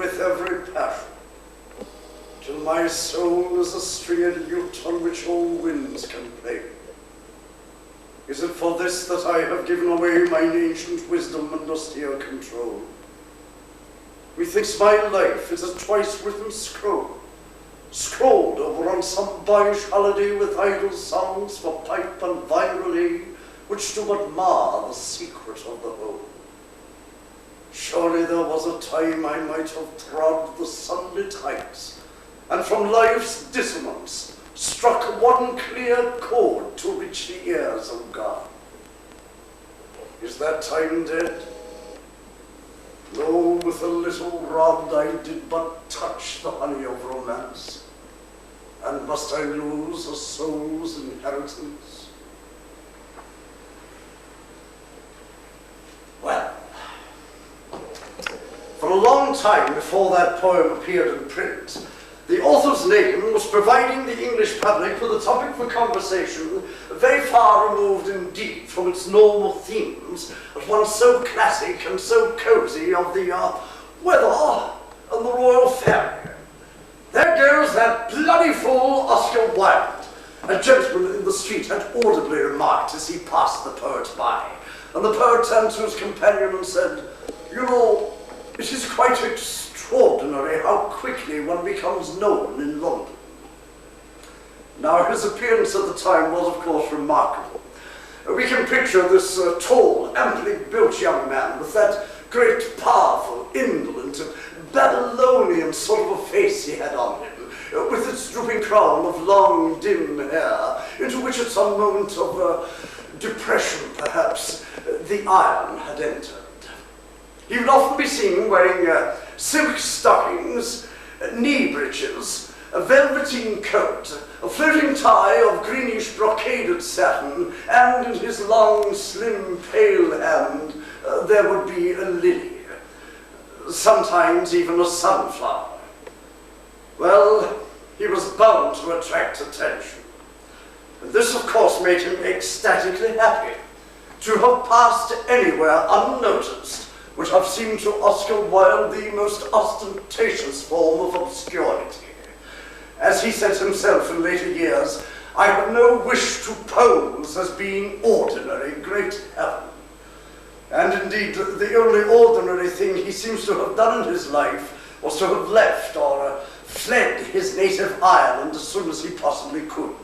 with every passion, till my soul is a stringed lute on which all winds can play. Is it for this that I have given away mine ancient wisdom and austere control? Methinks my life is a twice-written scroll, scrolled over on some boyish holiday with idle songs for pipe and vine which do but mar the secret of the whole. Surely there was a time I might have trod the sunlit heights, and from life's dissonance struck one clear chord to reach the ears of God. Is that time dead? No, with a little rod I did but touch the honey of romance. And must I lose a soul's inheritance? Well, for a long time before that poem appeared in print, the author's name was providing the English public with a topic for conversation very far removed indeed from its normal themes, at once so classic and so cosy of the weather and the royal family. There goes that bloody fool Oscar Wilde, a gentleman in the street had audibly remarked as he passed the poet by, and the poet turned to his companion and said, "You know, it is quite extraordinary how quickly one becomes known in London." Now, his appearance at the time was, of course, remarkable. We can picture this tall, amply built young man with that great, powerful, indolent, Babylonian sort of a face he had on him, with its drooping crown of long, dim hair, into which at some moment of depression, perhaps, the iron had entered. He would often be seen wearing silk stockings, knee breeches, a velveteen coat, a floating tie of greenish brocaded satin, and in his long, slim, pale hand there would be a lily, sometimes even a sunflower. Well, he was bound to attract attention. And this, of course, made him ecstatically happy. To have passed anywhere unnoticed would have seemed to Oscar Wilde the most ostentatious form of obscurity. As he said himself in later years, "I have no wish to pose as being ordinary, great heaven." And indeed, the only ordinary thing he seems to have done in his life was to have left or fled his native Ireland as soon as he possibly could.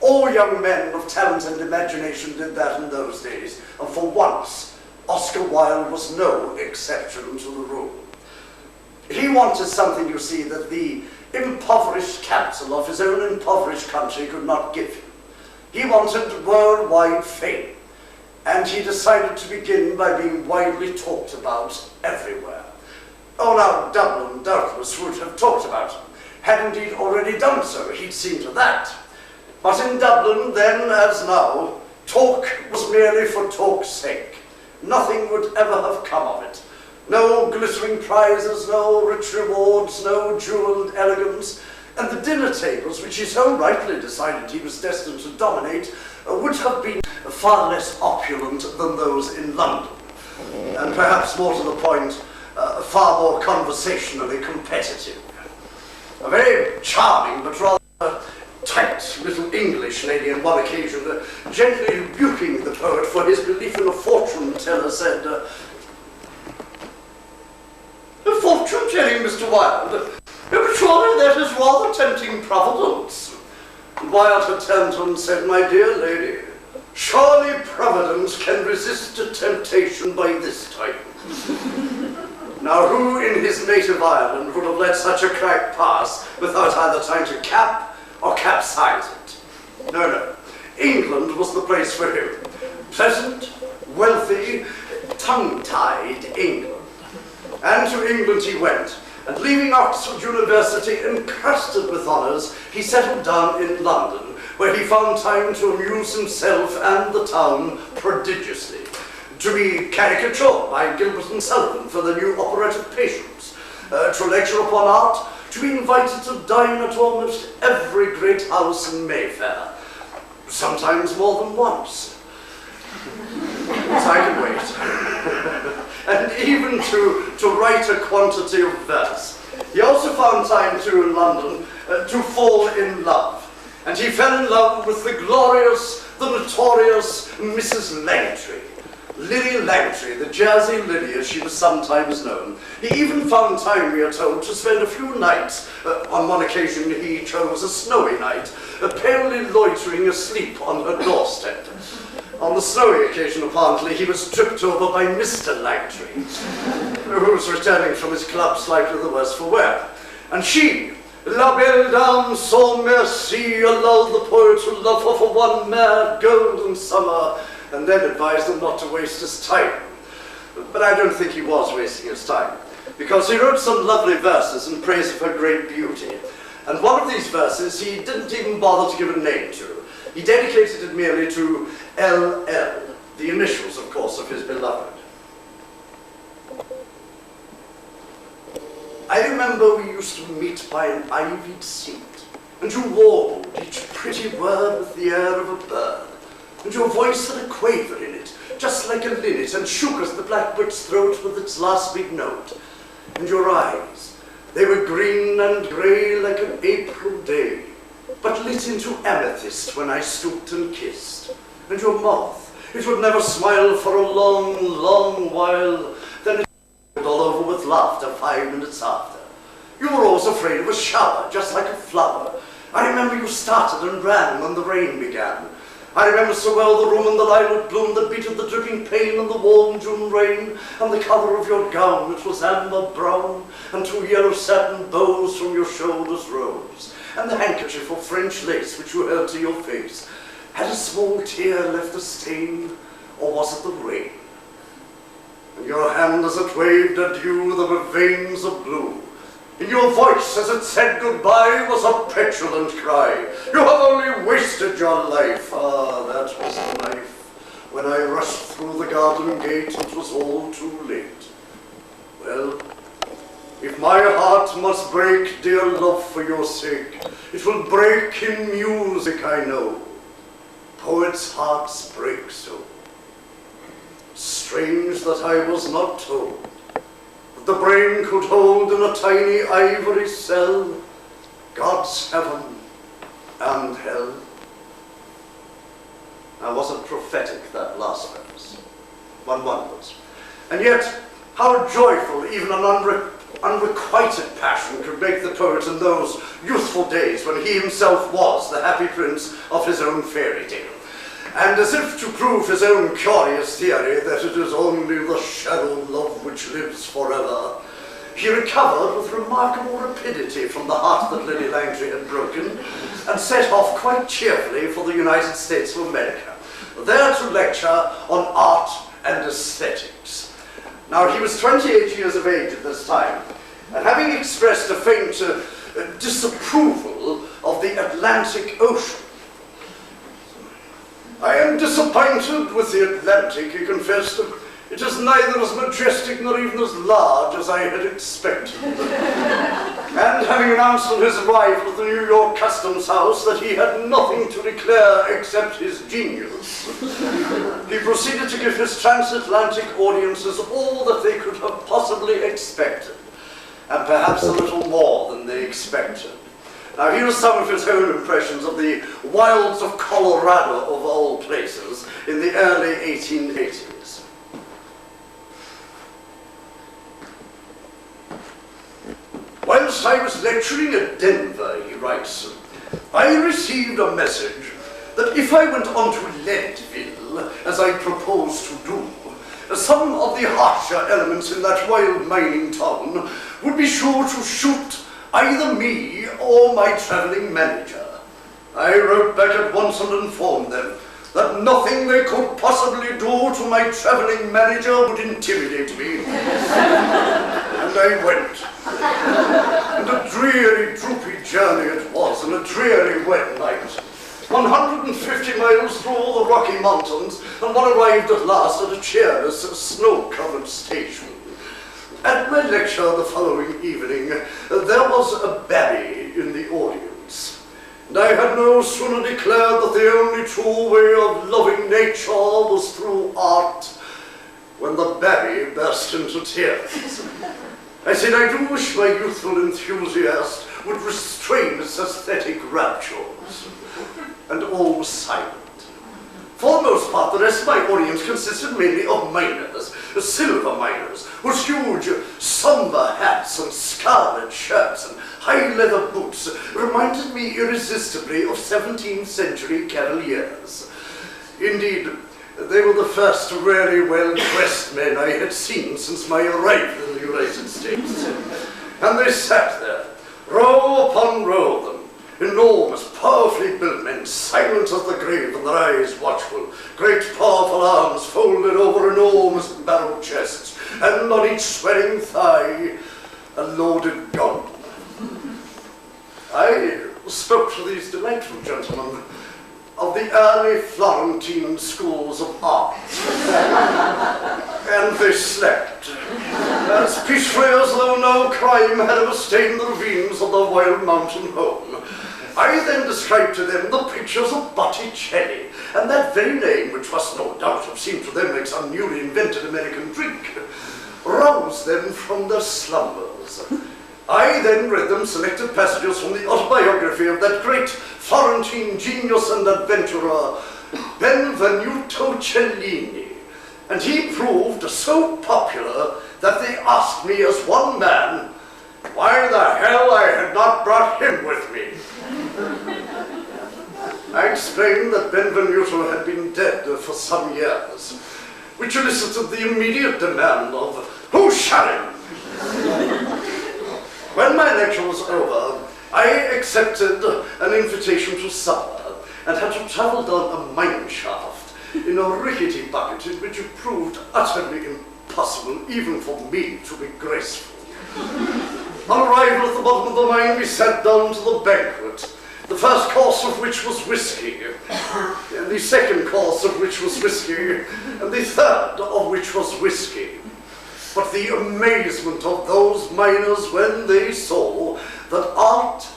All young men of talent and imagination did that in those days, and for once, Oscar Wilde was no exception to the rule. He wanted something, you see, that the impoverished capital of his own impoverished country could not give him. He wanted worldwide fame. And he decided to begin by being widely talked about everywhere. Oh, now, Dublin doubtless would have talked about him, had indeed already done so, he'd seen to that. But in Dublin, then as now, talk was merely for talk's sake. Nothing would ever have come of it. No glittering prizes, no rich rewards, no jeweled elegance, and the dinner tables, which he so rightly decided he was destined to dominate, would have been far less opulent than those in London, and perhaps more to the point, far more conversationally competitive. A very charming but rather tight little English lady on one occasion, gently rebuking the poet for his belief in a fortune teller, said, "A fortune telling, Mr. Wilde? But surely that is rather tempting Providence." And Wilde had turned to him and said, "My dear lady, surely Providence can resist a temptation by this time." Now, who in his native Ireland would have let such a crack pass without either trying to cap or capsize it? No. England was the place for him. Pleasant, wealthy, tongue-tied England. And to England he went, and leaving Oxford University encrusted with honours, he settled down in London, where he found time to amuse himself and the town prodigiously, to be caricatured by Gilbert and Sullivan for the new operetta Patience, to lecture upon art, to be invited to dine at almost every great house in Mayfair, sometimes more than once. But I can wait. and even to write a quantity of verse. He also found time to, in London, to fall in love. And he fell in love with the glorious, the notorious Mrs. Langtry. Lily Langtry, the Jersey Lily, as she was sometimes known. He even found time, we are told, to spend a few nights, on one occasion he chose a snowy night, palely loitering asleep on her doorstep. On the snowy occasion, apparently, he was tripped over by Mr. Langtry, who was returning from his club slightly the worse for wear. And she, La belle dame sans merci, allowed the poet to love her for one mad golden summer, and then advised him not to waste his time. But I don't think he was wasting his time, because he wrote some lovely verses in praise of her great beauty. And one of these verses he didn't even bother to give a name to. He dedicated it merely to L.L., the initials, of course, of his beloved. I remember we used to meet by an ivied seat, and you warbled each pretty word with the air of a bird, and your voice had a quaver in it, just like a linnet, and shook as the blackbird's throat with its last big note. And your eyes, they were green and grey like an April day, but lit into amethyst when I stooped and kissed. And your mouth, it would never smile for a long, long while, then it all over with laughter 5 minutes after. You were always afraid of a shower, just like a flower. I remember you started and ran when the rain began. I remember so well the room and the lilac bloom that beat at the dripping pane and the warm June rain, and the colour of your gown, which was amber brown, and 2 yellow satin bows from your shoulders rose, and the handkerchief of French lace which you held to your face. Had a small tear left a stain, or was it the rain? In your hand as it waved adieu there were veins of blue. In your voice as it said goodbye was a petulant cry. You have only wasted your life. Ah, that was the night when I rushed through the garden gate. It was all too late. Well, if my heart must break, dear love, for your sake, it will break in music, I know. Poets' hearts break so. Strange that I was not told that the brain could hold in a tiny ivory cell God's heaven and hell. Now, was it prophetic, that last verse? One wonders. And yet, how joyful even an unrequited passion could make the poet in those youthful days when he himself was the happy prince of his own fairy tale. And as if to prove his own curious theory that it is only the shadow love which lives forever, he recovered with remarkable rapidity from the heart that Lily Langtry had broken, and set off quite cheerfully for the United States of America, there to lecture on art and aesthetics. Now, he was 28 years of age at this time, and having expressed a faint disapproval of the Atlantic Ocean, I am disappointed with the Atlantic, he confessed. It is neither as majestic nor even as large as I had expected. And having announced on his arrival at the New York Customs House that he had nothing to declare except his genius, he proceeded to give his transatlantic audiences all that they could have possibly expected, and perhaps a little more than they expected. Now, here are some of his own impressions of the wilds of Colorado, of all places, in the early 1880s. Whilst I was lecturing at Denver, he writes, I received a message that if I went on to Leadville, as I proposed to do, some of the harsher elements in that wild mining town would be sure to shoot either me or my traveling manager. I wrote back at once and informed them that nothing they could possibly do to my traveling manager would intimidate me. And I went. And a dreary, droopy journey it was, and a dreary wet night. 150 miles through all the Rocky Mountains, and one arrived at last at a cheerless, snow-covered station. At my lecture the following evening, there was a babby in the audience, and I had no sooner declared that the only true way of loving nature was through art, when the babby burst into tears. I said, I do wish my youthful enthusiast would restrain its aesthetic raptures. And all was silent. For the most part, the rest of my audience consisted mainly of miners, silver miners, whose huge, somber hats and scarlet shirts and high leather boots reminded me irresistibly of 17th century cavaliers. Indeed, they were the first really well-dressed men I had seen since my arrival in the United States. And they sat there, row upon row of them, enormous, powerfully built men, silent as the grave and their eyes watchful, great powerful arms folded over enormous barrel chests, and on each swelling thigh a loaded gun. I spoke to these delightful gentlemen of the early Florentine schools of art, and they slept as peacefully as though no crime had ever stained the ravines of their wild mountain home. I then described to them the pictures of Botticelli, and that very name, which must no doubt have seemed to them like some newly invented American drink, roused them from their slumbers. I then read them selected passages from the autobiography of that great Florentine genius and adventurer, Benvenuto Cellini, and he proved so popular that they asked me as one man, why the hell I had not brought him with me. I explained that Benvenuto had been dead for some years, which elicited the immediate demand of, who shot him? When my lecture was over, I accepted an invitation to supper and had to travel down a mine shaft in a rickety bucket in which it proved utterly impossible even for me to be graceful. On arrival at the bottom of the mine, we sat down to the banquet, the first course of which was whiskey, and the second course of which was whiskey, and the third of which was whiskey. But the amazement of those miners when they saw that art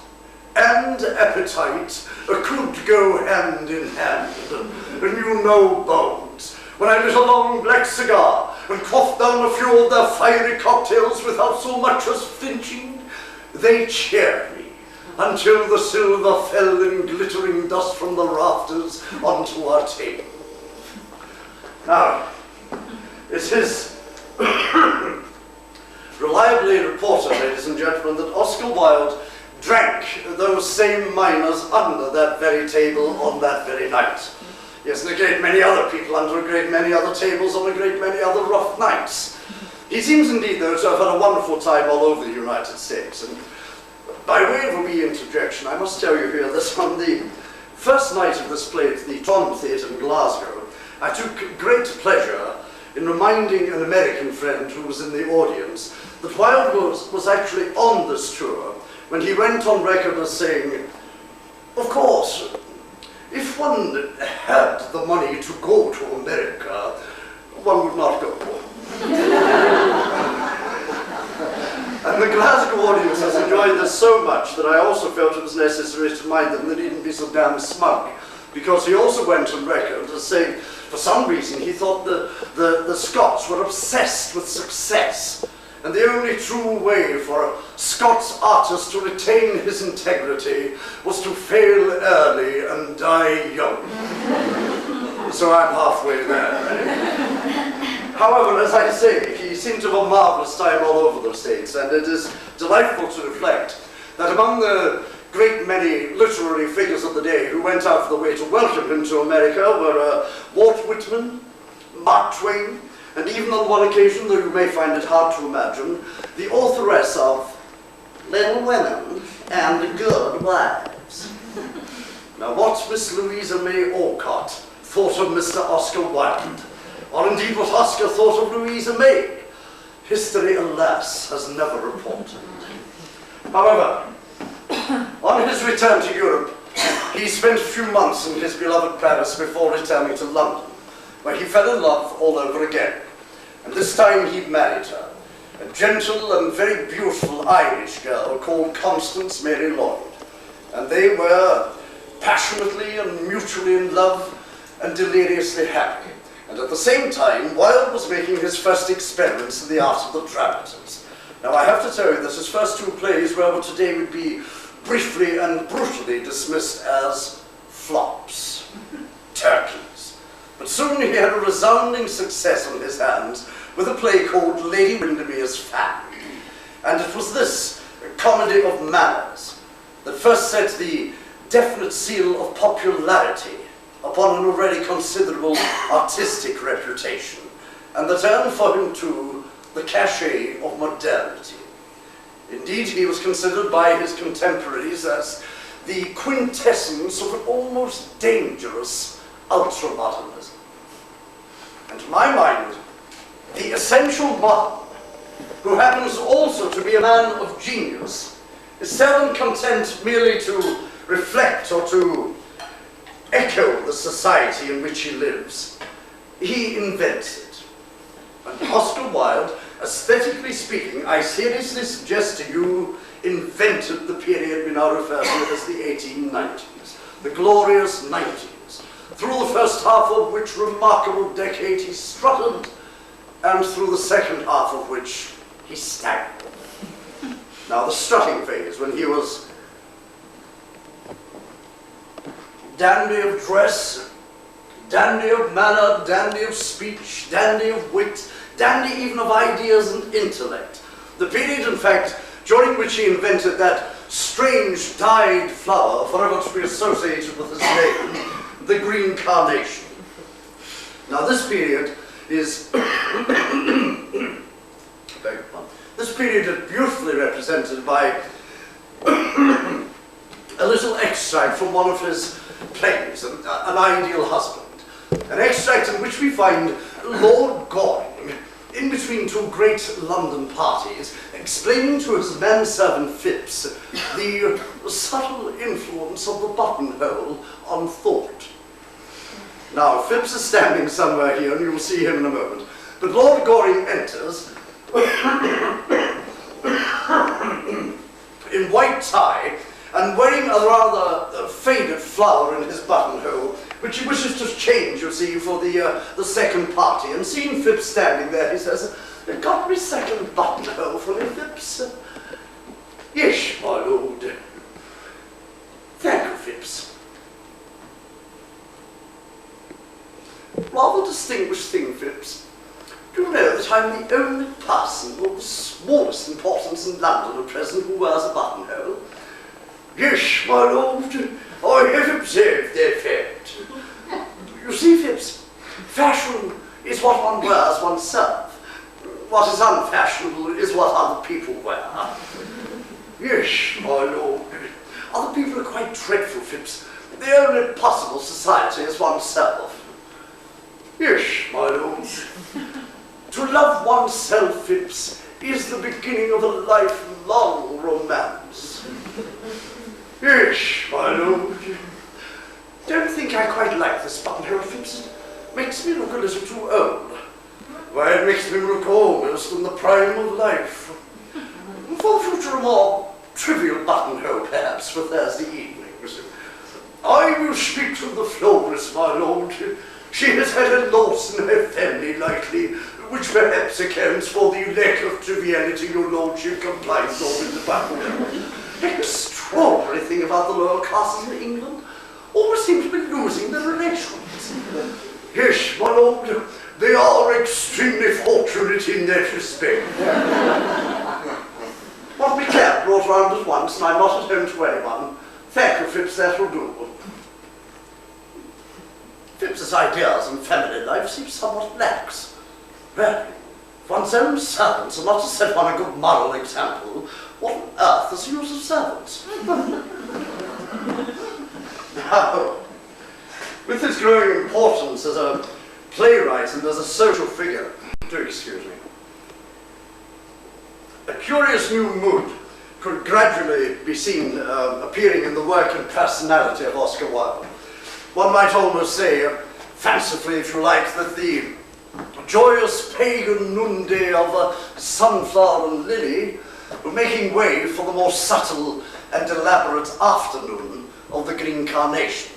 and appetite could go hand in hand, and knew no bounds. When I lit a long black cigar and quaffed down a few of their fiery cocktails without so much as flinching, they cheered me until the silver fell in glittering dust from the rafters onto our table. Now, it is reliably reported, ladies and gentlemen, that Oscar Wilde drank those same miners under that very table on that very night. Yes, and a great many other people under a great many other tables on a great many other rough nights. He seems indeed, though, to have had a wonderful time all over the United States. And by way of a wee interjection, I must tell you here that on the first night of this play at the Tom Theatre in Glasgow, I took great pleasure in reminding an American friend who was in the audience that Wilde was actually on this tour when he went on record as saying, of course, if one had the money to go to America, one would not go. And the Glasgow audience has enjoyed this so much that I also felt it was necessary to remind them they needn't be so damn smug, because he also went on record as saying, for some reason, he thought the Scots were obsessed with success, and the only true way for a Scots artist to retain his integrity was to fail early and die young. So I'm halfway there. However, as I say, he seemed to have a marvellous time all over the States, and it is delightful to reflect that among the great many literary figures of the day who went out of the way to welcome him to America were Walt Whitman, Mark Twain, and even on one occasion, though you may find it hard to imagine, the authoress of Little Women and Good Wives. Now, what Miss Louisa May Alcott thought of Mr. Oscar Wilde, or indeed what Oscar thought of Louisa May, history, alas, has never reported. However, on his return to Europe, he spent a few months in his beloved Paris before returning to London, where he fell in love all over again. And this time he married her, a gentle and very beautiful Irish girl called Constance Mary Lloyd. And they were passionately and mutually in love and deliriously happy. And at the same time, Wilde was making his first experiments in the art of the dramatist. Now, I have to tell you that his first two plays were what today would be briefly and brutally dismissed as flops, turkeys. But soon he had a resounding success on his hands with a play called Lady Windermere's Fan. And it was this comedy of manners that first set the definite seal of popularity upon an already considerable artistic reputation, and that earned for him too the cachet of modernity. Indeed, he was considered by his contemporaries as the quintessence of an almost dangerous ultramodernism. And to my mind, the essential modern, who happens also to be a man of genius, is seldom content merely to reflect or to echo the society in which he lives. He invents it. And Oscar Wilde, aesthetically speaking, I seriously suggest to you, invented the period we now refer to as the 1890s, the glorious 90s, through the first half of which remarkable decade he strutted, and through the second half of which he staggered. Now, the strutting phase, when he was dandy of dress, dandy of manner, dandy of speech, dandy of wit, dandy even of ideas and intellect. The period, in fact, during which he invented that strange dyed flower forever to be associated with his name, the green carnation. Now, this period is this period is beautifully represented by a little extract from one of his plays, An Ideal Husband, an extract in which we find Lord Goring, in between two great London parties, explaining to his manservant Phipps the subtle influence of the buttonhole on thought. Now, Phipps is standing somewhere here, and you will see him in a moment, but Lord Goring enters in white tie and wearing a rather faded flower in his buttonhole, which he wishes to change, you see, for the second party. And seeing Phipps standing there, he says, "Got me second buttonhole for you, Phipps?" "Yes, my lord." "Thank you, Phipps." "Rather distinguished thing, Phipps. Do you know that I'm the only person of the smallest importance in London at present who wears a buttonhole?" "Yes, my lord, I have observed that fact." "You see, Phipps, fashion is what one wears oneself. What is unfashionable is what other people wear." "Yes, my lord. Other people are quite dreadful, Phipps. The only possible society is oneself." "Yes, my lord. To love oneself, Phipps, is the beginning of a lifelong romance." "Yes, my lord. Don't think I quite like this buttonhole, Phipps. It makes me look a little too old." "Why, it makes me look almost in the prime of life. For the future, a more trivial buttonhole, perhaps, for Thursday evenings. I will speak to the florist, my lord. She has had a loss in her family lately, which perhaps accounts for the lack of triviality your lordship complains of in the buttonhole. Extraordinary thing about the lower classes in England. Always seem to be losing their relations." "Yes, my lord, they are extremely fortunate in that respect." "Want me cab brought round at once, and I'm not at home to anyone. Thank you, Phipps, that will do." Phipps's ideas on family life seem somewhat lax. Really, if one's own servants are not to set one a good moral example, what on earth is the use of servants? Now, with his growing importance as a playwright and as a social figure, do excuse me, a curious new mood could gradually be seen appearing in the work and personality of Oscar Wilde. One might almost say, fancifully if you like, that the joyous pagan noonday of a sunflower and lily were making way for the more subtle and elaborate afternoon of the green carnation.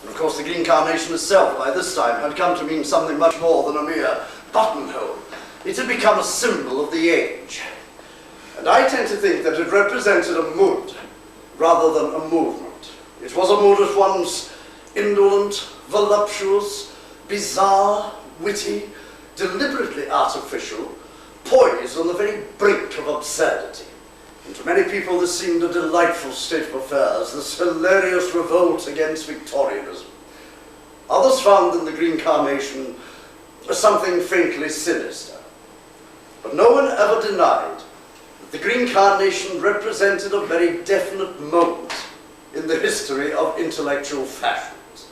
And of course the green carnation itself by this time had come to mean something much more than a mere buttonhole. It had become a symbol of the age. And I tend to think that it represented a mood rather than a movement. It was a mood at once indolent, voluptuous, bizarre, witty, deliberately artificial, poised on the very brink of absurdity. And to many people this seemed a delightful state of affairs, this hilarious revolt against Victorianism. Others found in the green carnation something faintly sinister. But no one ever denied that the green carnation represented a very definite moment in the history of intellectual fashions.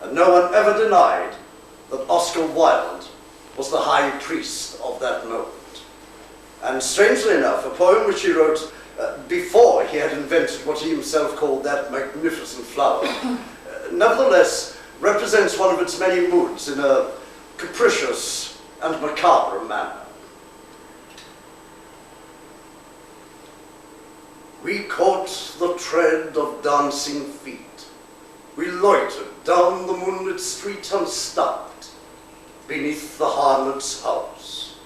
And no one ever denied that Oscar Wilde was the high priest of that moment. And strangely enough, a poem which he wrote before he had invented what he himself called that magnificent flower, nevertheless represents one of its many moods in a capricious and macabre manner. We caught the tread of dancing feet. We loitered down the moonlit street and stopped beneath the harlot's house.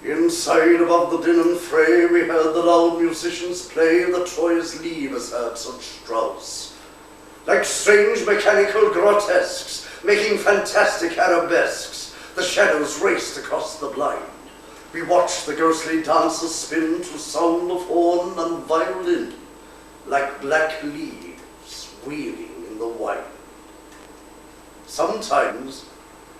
Inside, above the din and fray, we heard the loud musicians play the Troyes Liebesherz and Strauss. Like strange mechanical grotesques, making fantastic arabesques, the shadows raced across the blind. We watched the ghostly dancers spin to sound of horn and violin, like black leaves wheeling in the wind. Sometimes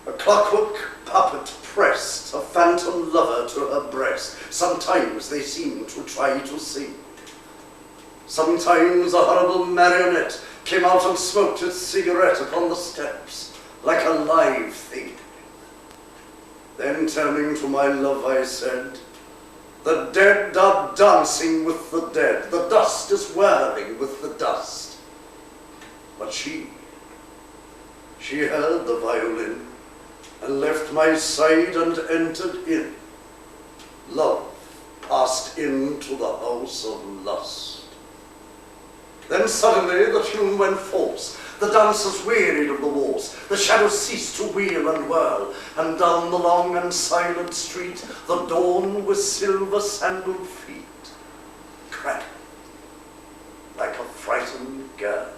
a clockwork puppet pressed a phantom lover to her breast. Sometimes they seemed to try to sing. Sometimes a horrible marionette came out and smoked its cigarette upon the steps, like a live thing. Then turning to my love I said, the dead are dancing with the dead, the dust is whirling with the dust. But she held the violin and left my side and entered in. Love passed into the house of lust. Then suddenly the tune went false. The dancers wearied of the waltz. The shadows ceased to wheel and whirl. And down the long and silent street, the dawn with silver-sandaled feet crackled like a frightened girl.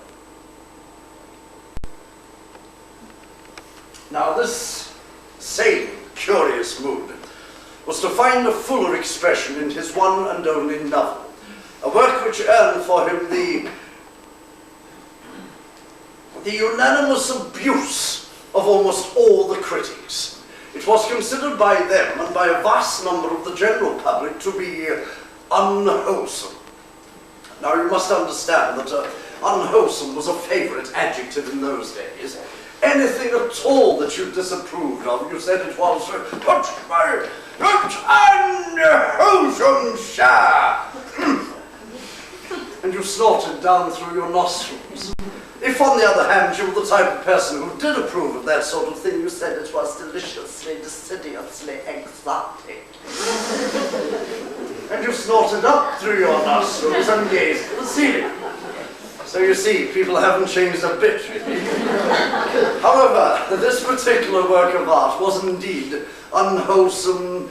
Now this same curious mood was to find a fuller expression in his one and only novel, a work which earned for him the unanimous abuse of almost all the critics. It was considered by them and by a vast number of the general public to be unwholesome. Now you must understand that unwholesome was a favourite adjective in those days. Anything at all that you disapproved of, you said it was unwholesome, sir. And you snorted down through your nostrils. If, on the other hand, you were the type of person who did approve of that sort of thing, you said it was deliciously, decidiously exotic. And you snorted up through your nostrils and gazed at the ceiling. So you see, people haven't changed a bit. However, this particular work of art was indeed unwholesome,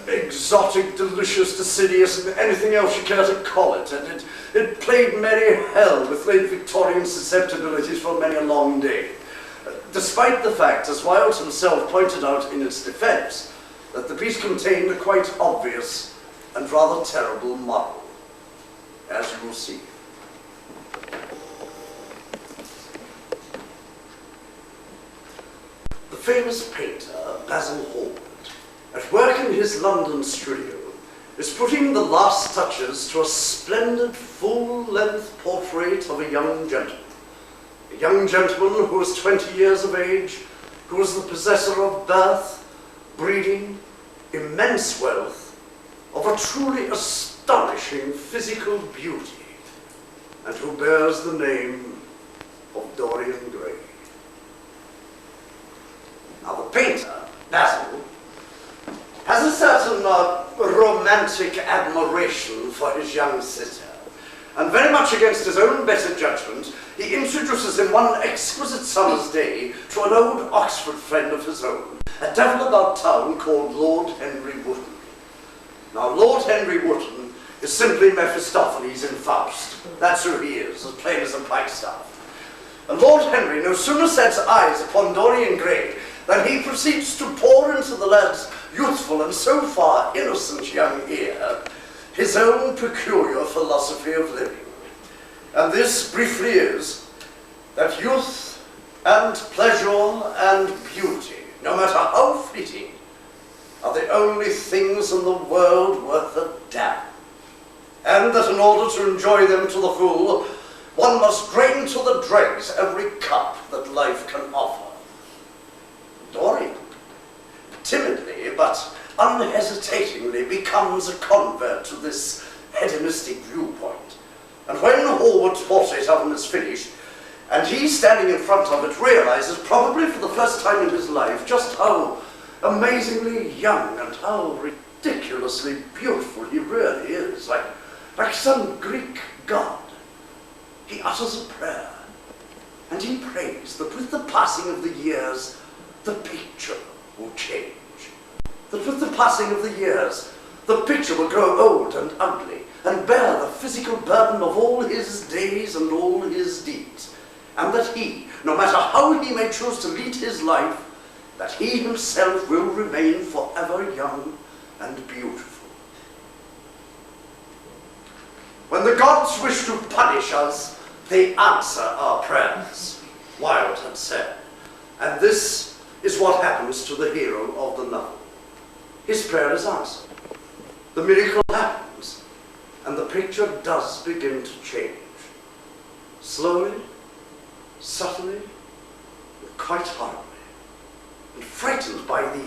exotic, delicious, deciduous, and anything else you care to call it. And it played merry hell with late Victorian susceptibilities for many a long day. Despite the fact, as Wilde himself pointed out in its defense, that the piece contained a quite obvious and rather terrible moral, as you will see. The famous painter, Basil Hallward, at work in his London studio, is putting the last touches to a splendid full-length portrait of a young gentleman. A young gentleman who was 20 years of age, who was the possessor of birth, breeding, immense wealth, of a truly astonishing physical beauty, and who bears the name of Dorian Gray. Now the painter, Basil, has a certain romantic admiration for his young sitter, and very much against his own better judgment, he introduces him one exquisite summer's day to an old Oxford friend of his own, a devil about town called Lord Henry Wotton. Now, Lord Henry Wotton is simply Mephistopheles in Faust. That's who he is, as plain as a pikestaff. And Lord Henry no sooner sets eyes upon Dorian Gray than he proceeds to pour into the lad's youthful and so far innocent young ear his own peculiar philosophy of living. And this briefly is that youth and pleasure and beauty, no matter how fleeting, are the only things in the world worth a damn. And that in order to enjoy them to the full, one must drain to the dregs every cup that life can offer. Dorian, timidly but unhesitatingly, becomes a convert to this hedonistic viewpoint. And when Hallward's portrait of him is finished, and he standing in front of it realizes, probably for the first time in his life, just how amazingly young and how ridiculously beautiful he really is, like some Greek god. He utters a prayer, and he prays that with the passing of the years, the picture will change. That with the passing of the years, the picture will grow old and ugly, and bear the physical burden of all his days and all his deeds. And that he, no matter how he may choose to lead his life, that he himself will remain forever young and beautiful. When the gods wish to punish us, they answer our prayers, Wilde had said. And this is what happens to the hero of the novel. His prayer is answered. The miracle happens, and the picture does begin to change. Slowly, subtly, and quite horribly. And frightened by the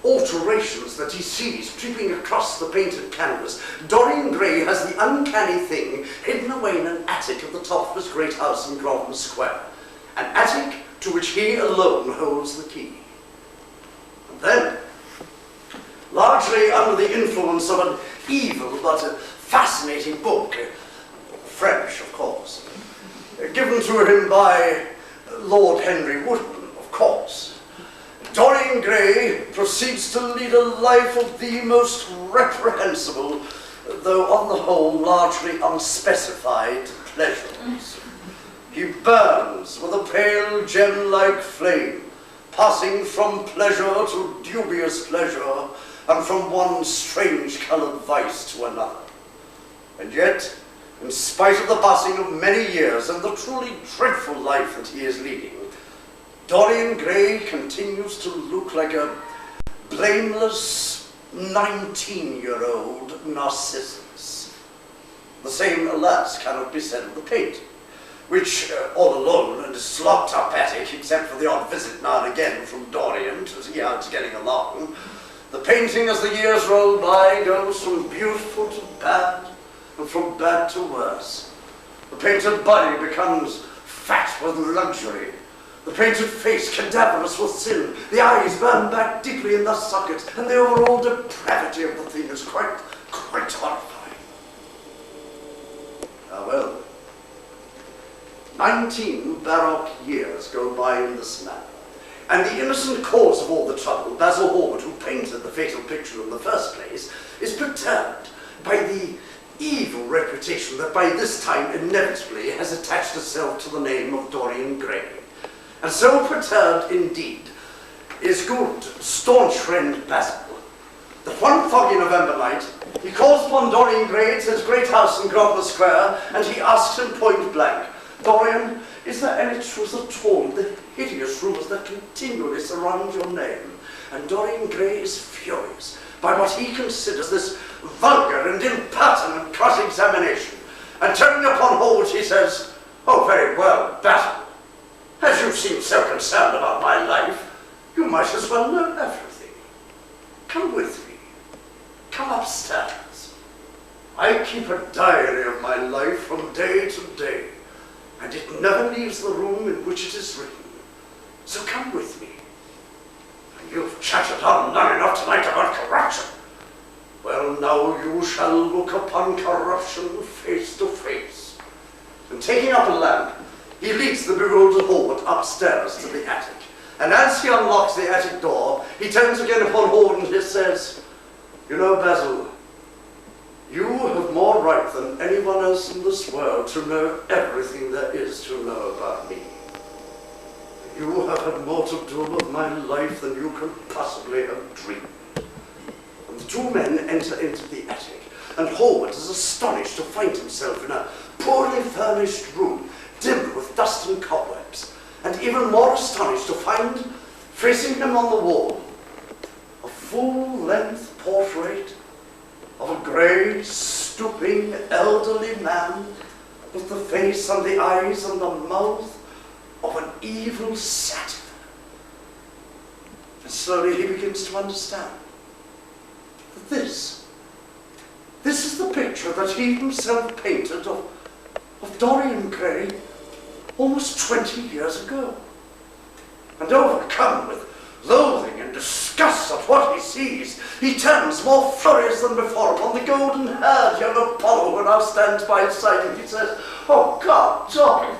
alterations that he sees creeping across the painted canvas, Dorian Gray has the uncanny thing hidden away in an attic at the top of his great house in Grosvenor Square, an attic to which he alone holds the key. And then, largely under the influence of an evil but fascinating book, French of course, given to him by Lord Henry Wotton, of course, Dorian Gray proceeds to lead a life of the most reprehensible, though on the whole largely unspecified, pleasures. He burns with a pale gem-like flame, passing from pleasure to dubious pleasure, and from one strange-coloured vice to another. And yet, in spite of the passing of many years and the truly dreadful life that he is leading, Dorian Gray continues to look like a blameless 19-year-old Narcissus. The same, alas, cannot be said of the painting, which, all alone in his locked-up attic, except for the odd visit now and again from Dorian to see how it's getting along, the painting, as the years roll by, goes from beautiful to bad, and from bad to worse. The painted body becomes fat with luxury, the painted face cadaverous with sin, the eyes burn back deeply in their sockets, and the overall depravity of the thing is quite horrifying. Ah well, 19 baroque years go by in this manner, and the innocent cause of all the trouble, Basil Hallward, who painted the fatal picture in the first place, is perturbed by the evil reputation that by this time inevitably has attached itself to the name of Dorian Gray. And so perturbed indeed is good, staunch friend Basil, that one foggy November night he calls upon Dorian Gray at his great house in Grosvenor Square, and he asks him point blank, Dorian, is there any truth at all in the hideous rumours that continually surround your name? And Dorian Gray is furious by what he considers this vulgar and impertinent cross-examination. And turning upon Hallward, he says, oh, very well, Basil, as you seem so concerned about my life, you might as well know everything. Come with me. Come upstairs. I keep a diary of my life from day to day, and it never leaves the room in which it is written. So come with me. And you've chattered on long enough tonight about corruption. Well, now you shall look upon corruption face to face. taking up a lamp, he leads the bewildered Howard upstairs to the attic. And as he unlocks the attic door, he turns again upon Howard and he says, "You know, Basil, you have more right than anyone else in this world to know everything there is to know about me. You have had more to do with my life than you can possibly have dreamed." And the two men enter into the attic, and Howard is astonished to find himself in a poorly furnished room, dim with dust and cobwebs, and even more astonished to find, facing him on the wall, a full-length portrait of a grey, stooping, elderly man with the face and the eyes and the mouth of an evil satyr. And slowly he begins to understand that this is the picture that he himself painted of Dorian Gray almost 20 years ago. And overcome with loathing and disgust at what he sees, he turns more furious than before upon the golden-haired young Apollo who now stands by his side, and he says, "Oh God, Dorian,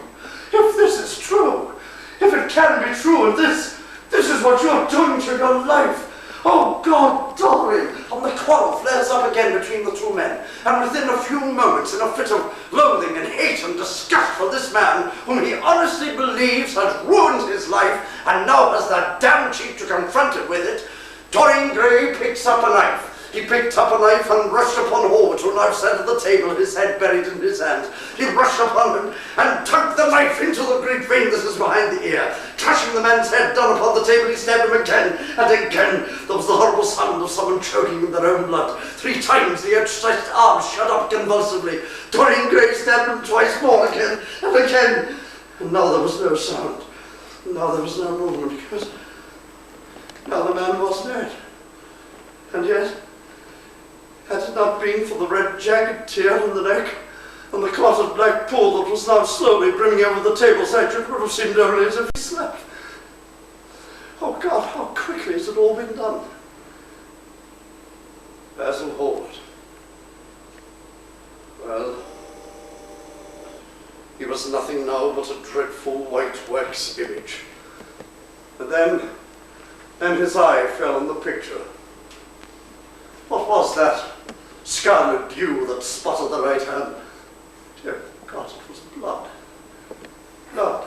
if this is true, if it can be true, and this is what you're doing to your life, oh God, Dorian!" And the quarrel flares up again between the two men, and within a few moments, in a fit of loathing and hate and disgust for this man whom he honestly believes has ruined his life and now has the damn cheek to confront it with it, Dorian Gray picks up a knife. He picked up a knife and rushed upon Howard, who now sat at the table, his head buried in his hands. He rushed upon him and tucked the knife into the great vein that is behind the ear. Crushing the man's head down upon the table, he stabbed him again and again. There was the horrible sound of someone choking in their own blood. 3 times the outstretched arms shut up convulsively. Dorian Gray stabbed him twice more, again and again. And now there was no sound. Now there was no movement, because now the man was dead. And yet, had it not been for the red jagged tear in the neck and the clotted black pool that was now slowly brimming over the table's edge, it would have seemed only as if he slept. Oh God, how quickly has it all been done. Basil Howard. Well, he was nothing now but a dreadful white wax image. And then his eye fell on the picture. What was that scarlet dew that spotted the right hand? Dear God, it was blood. Blood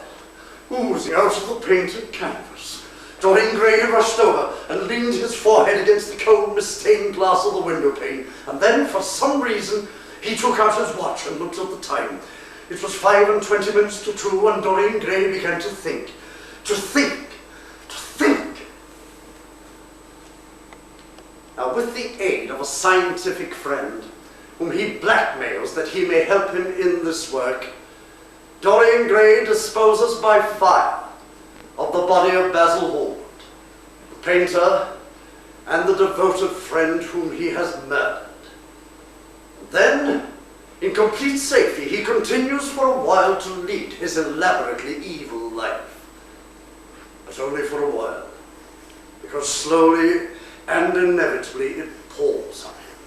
oozing out of the painted canvas. Dorian Gray rushed over and leaned his forehead against the cold, mist-stained glass of the window pane, and then, for some reason, he took out his watch and looked at the time. It was 5 minutes to 2, and Dorian Gray began to think. Now, with the aid of a scientific friend, whom he blackmails that he may help him in this work, Dorian Gray disposes by fire of the body of Basil Howard, the painter and the devoted friend whom he has murdered. Then, in complete safety, he continues for a while to lead his elaborately evil life. But only for a while, because slowly and inevitably it palls on him.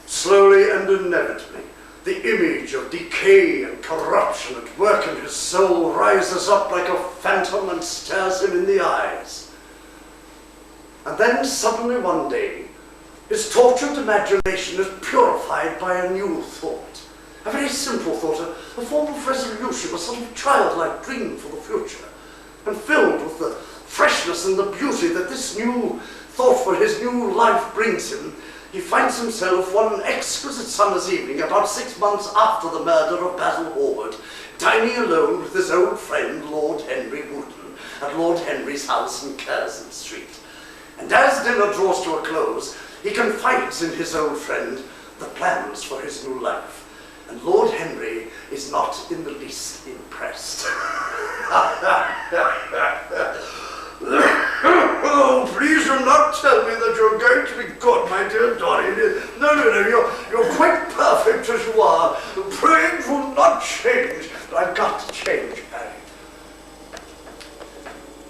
Slowly and inevitably, the image of decay and corruption at work in his soul rises up like a phantom and stares him in the eyes. And then suddenly one day, his tortured imagination is purified by a new thought. A very simple thought, a form of resolution, a sort of childlike dream for the future. And filled with the freshness and the beauty that this new thought for his new life brings him, he finds himself one exquisite summer's evening, about 6 months after the murder of Basil Howard, dining alone with his old friend Lord Henry Wooten at Lord Henry's house in Curzon Street. And as dinner draws to a close, he confides in his old friend the plans for his new life. And Lord Henry is not in the least impressed. Oh, please do not tell me that you're going to be good, my dear Dorian. No, you're quite perfect as you are. Praying will not change, but I've got to change, Harry.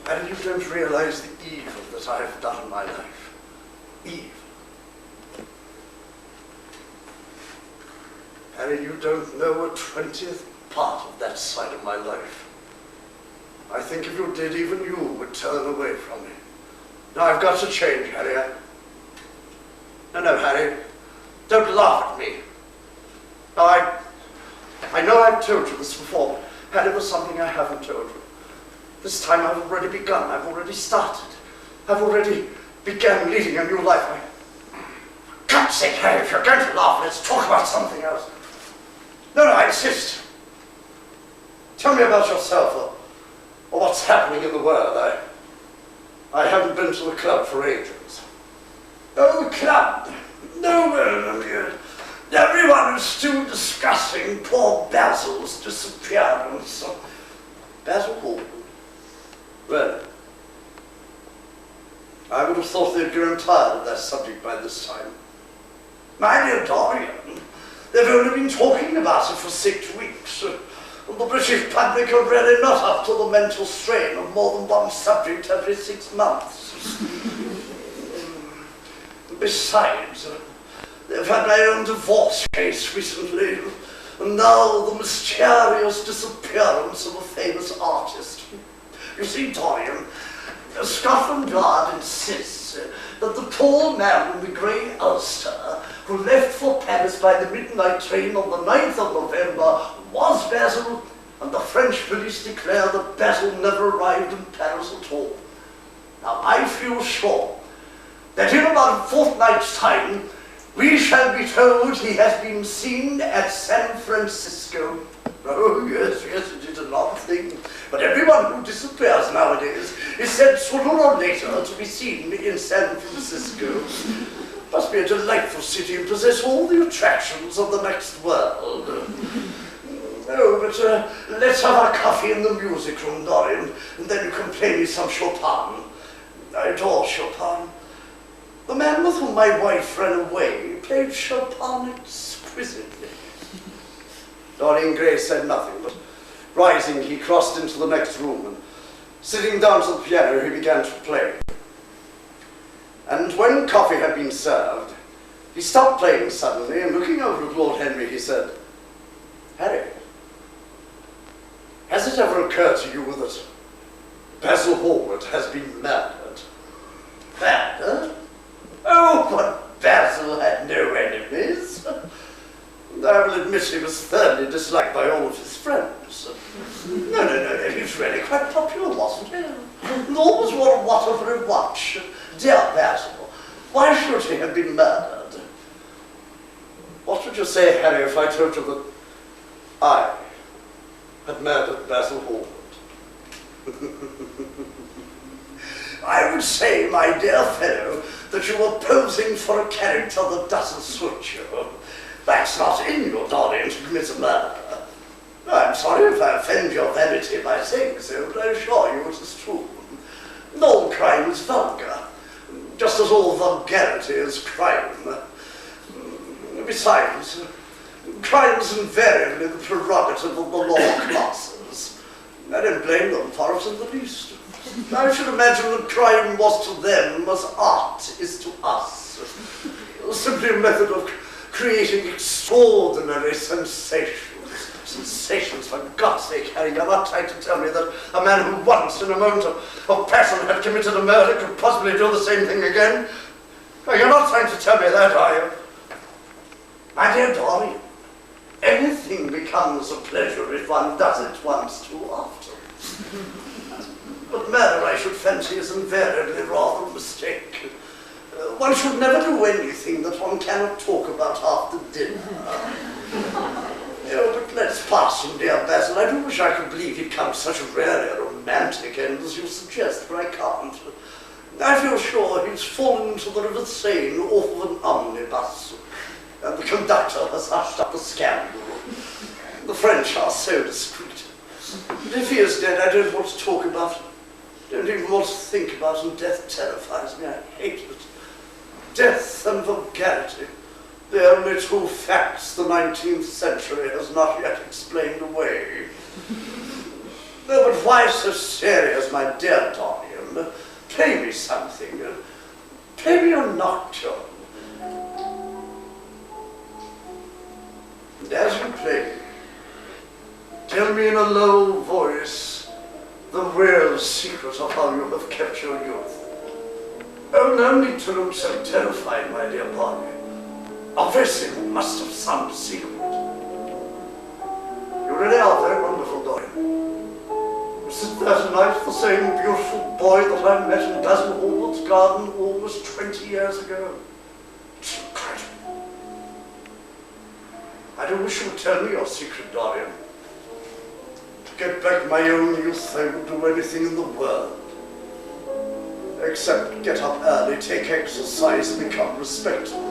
Harry, you don't realize the evil that I've done in my life. Evil. Harry, you don't know a 20th part of that side of my life. I think if you did, even you would turn away from me. Now I've got to change, Harry. No, Harry, don't laugh at me. Now, I know I've told you this before, but Harry, there's something I haven't told you. This time I've already begun, I've already started. I've already begun leading a new life. For God's sake, Harry, if you're going to laugh, let's talk about something else. No, I insist. Tell me about yourself, or what's happening in the world. I haven't been to the club for ages. Oh, the club! No, everyone is still discussing poor Basil's disappearance. Basil Hall? Well, I would have thought they'd grown tired of that subject by this time. My dear Dorian, they've only been talking about it for 6 weeks. And the British public are really not up to the mental strain of more than one subject every 6 months. Besides, they've had my own divorce case recently, and now the mysterious disappearance of a famous artist. You see, Dorian, Scotland Yard insists that the tall man in the grey ulster who left for Paris by the midnight train on the 9th of November was Basil, and the French police declare that Basil never arrived in Paris at all. Now, I feel sure that in about a fortnight's time, we shall be told he has been seen at San Francisco. Oh, yes, it is an odd thing, but everyone who disappears nowadays is said sooner or later to be seen in San Francisco. Must be a delightful city and possess all the attractions of the next world. Oh, but let's have our coffee in the music room, Dorian, and then you can play me some Chopin. I adore Chopin. The man with whom my wife ran away played Chopin exquisitely. Dorian Gray said nothing, but rising, he crossed into the next room, and sitting down to the piano, he began to play. And when coffee had been served, he stopped playing suddenly, and looking over at Lord Henry, he said, "Harry, has it ever occurred to you that Basil Hallward has been murdered?" Murdered? Oh, but Basil had no enemies. I will admit he was thoroughly disliked by all of his friends. No, he was really quite popular, wasn't he? And always wore a Waterbury watch. Dear Basil, why should he have been murdered? What would you say, Harry, if I told you that I had murdered Basil Hallward? I would say, my dear fellow, that you were posing for a character that doesn't suit you. That's not in you, Dorian, to commit a murder. No, I'm sorry if I offend your vanity by saying so, but I assure you it is true. All crime is vulgar, just as all vulgarity is crime. Besides, crime is invariably the prerogative of the lower classes. I don't blame them for it in the least. I should imagine that crime was to them as art is to us. Simply a method of creating extraordinary sensations. Sensations, for God's sake, Harry. You're not trying to tell me that a man who once, in a moment of passion, had committed a murder could possibly do the same thing again? You're not trying to tell me that, are you? My dear Dorian, anything becomes a pleasure if one does it once too often. But murder, I should fancy, is invariably rather a mistake. One should never do anything that one cannot talk about after dinner. But let's pass him, dear Basil. I do wish I could believe he'd come to such a really romantic end as you suggest, but I can't. I feel sure he's fallen into the River Seine off of an omnibus, and the conductor has hushed up the scandal. The French are so discreet. But if he is dead, I don't want to talk about it. Don't even want to think about it, and death terrifies me. I hate it. Death and vulgarity. The only two facts the 19th century has not yet explained away. No, but why so serious, my dear Dorian? Play me something. Play me a nocturne. as you play, tell me in a low voice the real secret of how you have kept your youth. Oh, no need to look so terrified, my dear boy. Obviously, you must have some secret. You really are very wonderful, Dorian. Isn't that tonight the same beautiful boy that I met in Basil Hallward's garden almost 20 years ago? It's incredible. I do wish you would tell me your secret, Dorian. To get back my own youth, I would do anything in the world. Except get up early, take exercise, and become respectable.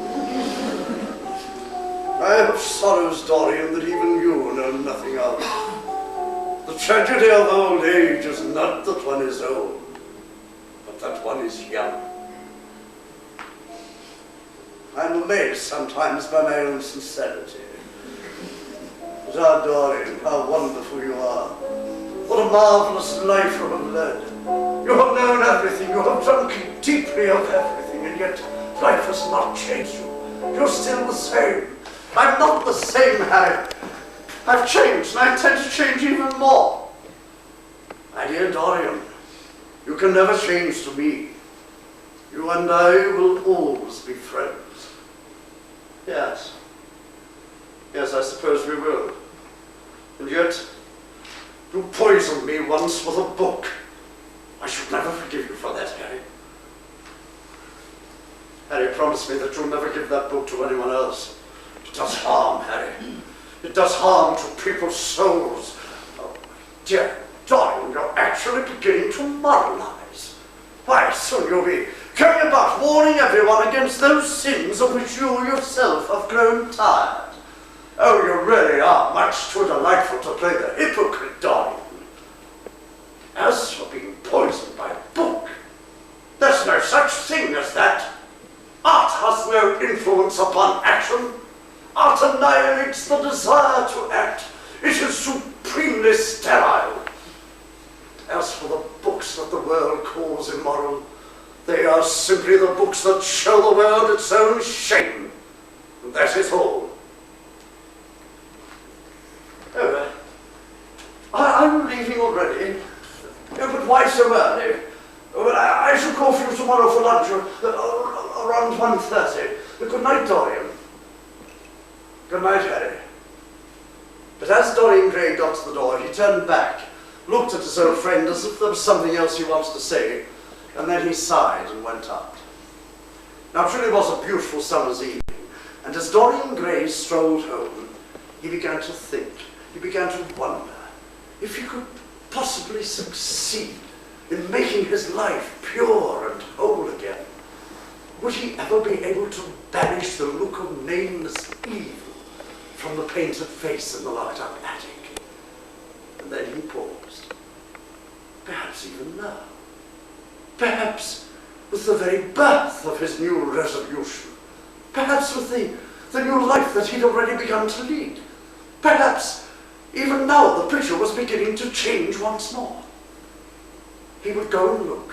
I have sorrows, Dorian, that even you know nothing of. The tragedy of old age is not that one is old, but that one is young. I'm amazed sometimes by my own sincerity. But Dorian, how wonderful you are. What a marvelous life you have led. You have known everything, you have drunk deeply of everything, and yet life has not changed you. You're still the same. I'm not the same, Harry. I've changed, and I intend to change even more. My dear Dorian, you can never change to me. You and I will always be friends. Yes. Yes, I suppose we will. And yet, you poisoned me once with a book. I should never forgive you for that, Harry. Harry, promise me that you'll never give that book to anyone else. It does harm, Harry. It does harm to people's souls. Oh, dear Dorian, you're actually beginning to moralize. Why, soon you'll be going about warning everyone against those sins of which you yourself have grown tired. Oh, you really are much too delightful to play the hypocrite, Dorian. As for being poisoned by a book, there's no such thing as that. Art has no influence upon action. Art annihilates the desire to act. It is supremely sterile. As for the books that the world calls immoral, they are simply the books that show the world its own shame. And that is all. Oh, I'm leaving already. Oh, but why so early? Oh, but I shall call for you tomorrow for lunch around 1:30. Good night, Dorian. Good night, Harry. But as Dorian Gray got to the door, he turned back, looked at his old friend as if there was something else he wanted to say, and then he sighed and went out. Now, it really was a beautiful summer's evening, and as Dorian Gray strolled home, he began to think, he began to wonder if he could possibly succeed in making his life pure and whole again. Would he ever be able to banish the look of nameless evil from the painted face in the locked-up attic? And then he paused. Perhaps even now. Perhaps with the very birth of his new resolution. Perhaps with the new life that he'd already begun to lead. Perhaps even now the picture was beginning to change once more. He would go and look.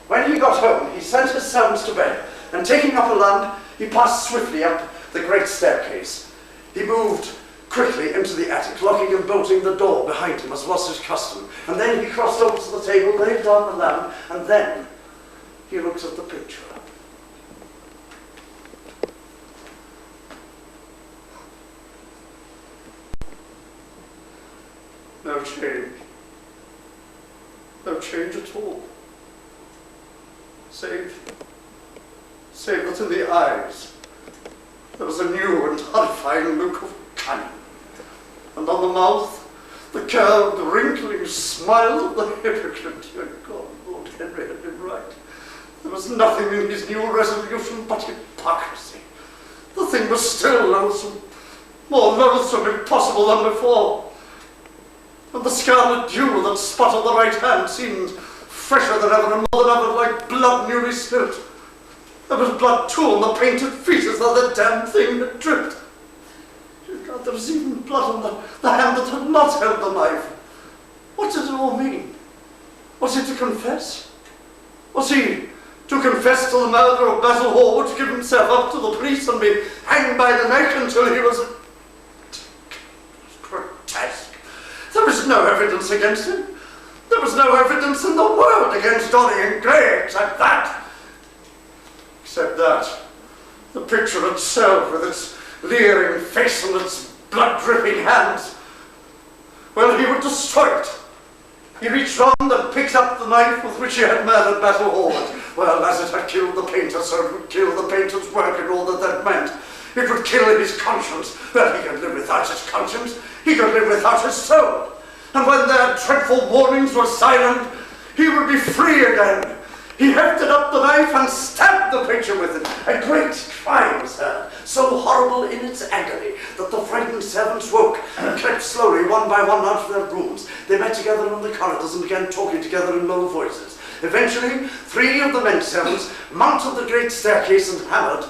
When he got home, he sent his servants to bed, and taking up a lamp, he passed swiftly up the great staircase. He moved quickly into the attic, locking and bolting the door behind him, as was his custom. And then he crossed over to the table, laid down the lamp, and then he looked at the picture. No change. No change at all. Save that in the eyes there was a new and horrifying look of cunning, and on the mouth the curved, wrinkling smile of the hypocrite. Dear God, Lord Henry had been right. There was nothing in his new resolution but hypocrisy. The thing was still loathsome, more loathsome if possible than before. And the scarlet dew that spotted the right hand seemed fresher than ever and more than ever like blood newly spilt. There was blood too on the painted features that the damned thing had dripped. Dear God, there was even blood on the hand that had not held the knife. What did it all mean? Was he to confess? Was he to confess to the murder of Basil Hallward, to give himself up to the police and be hanged by the neck until he was... was no evidence against him. There was no evidence in the world against Dorian Gray except that. Except that. The picture itself with its leering face and its blood-dripping hands. Well, he would destroy it. He reached round and picked up the knife with which he had murdered Battle Hallward. Well, as it had killed the painter, so it would kill the painter's work and all that that meant. It would kill his conscience. Well, he could live without his conscience. He could live without his soul. And when their dreadful warnings were silent, he would be free again. He hefted up the knife and stabbed the picture with it. A great cry was heard, so horrible in its agony that the frightened servants woke and crept slowly one by one out of their rooms. They met together in the corridors and began talking together in low voices. Eventually, 3 of the men servants mounted the great staircase and hammered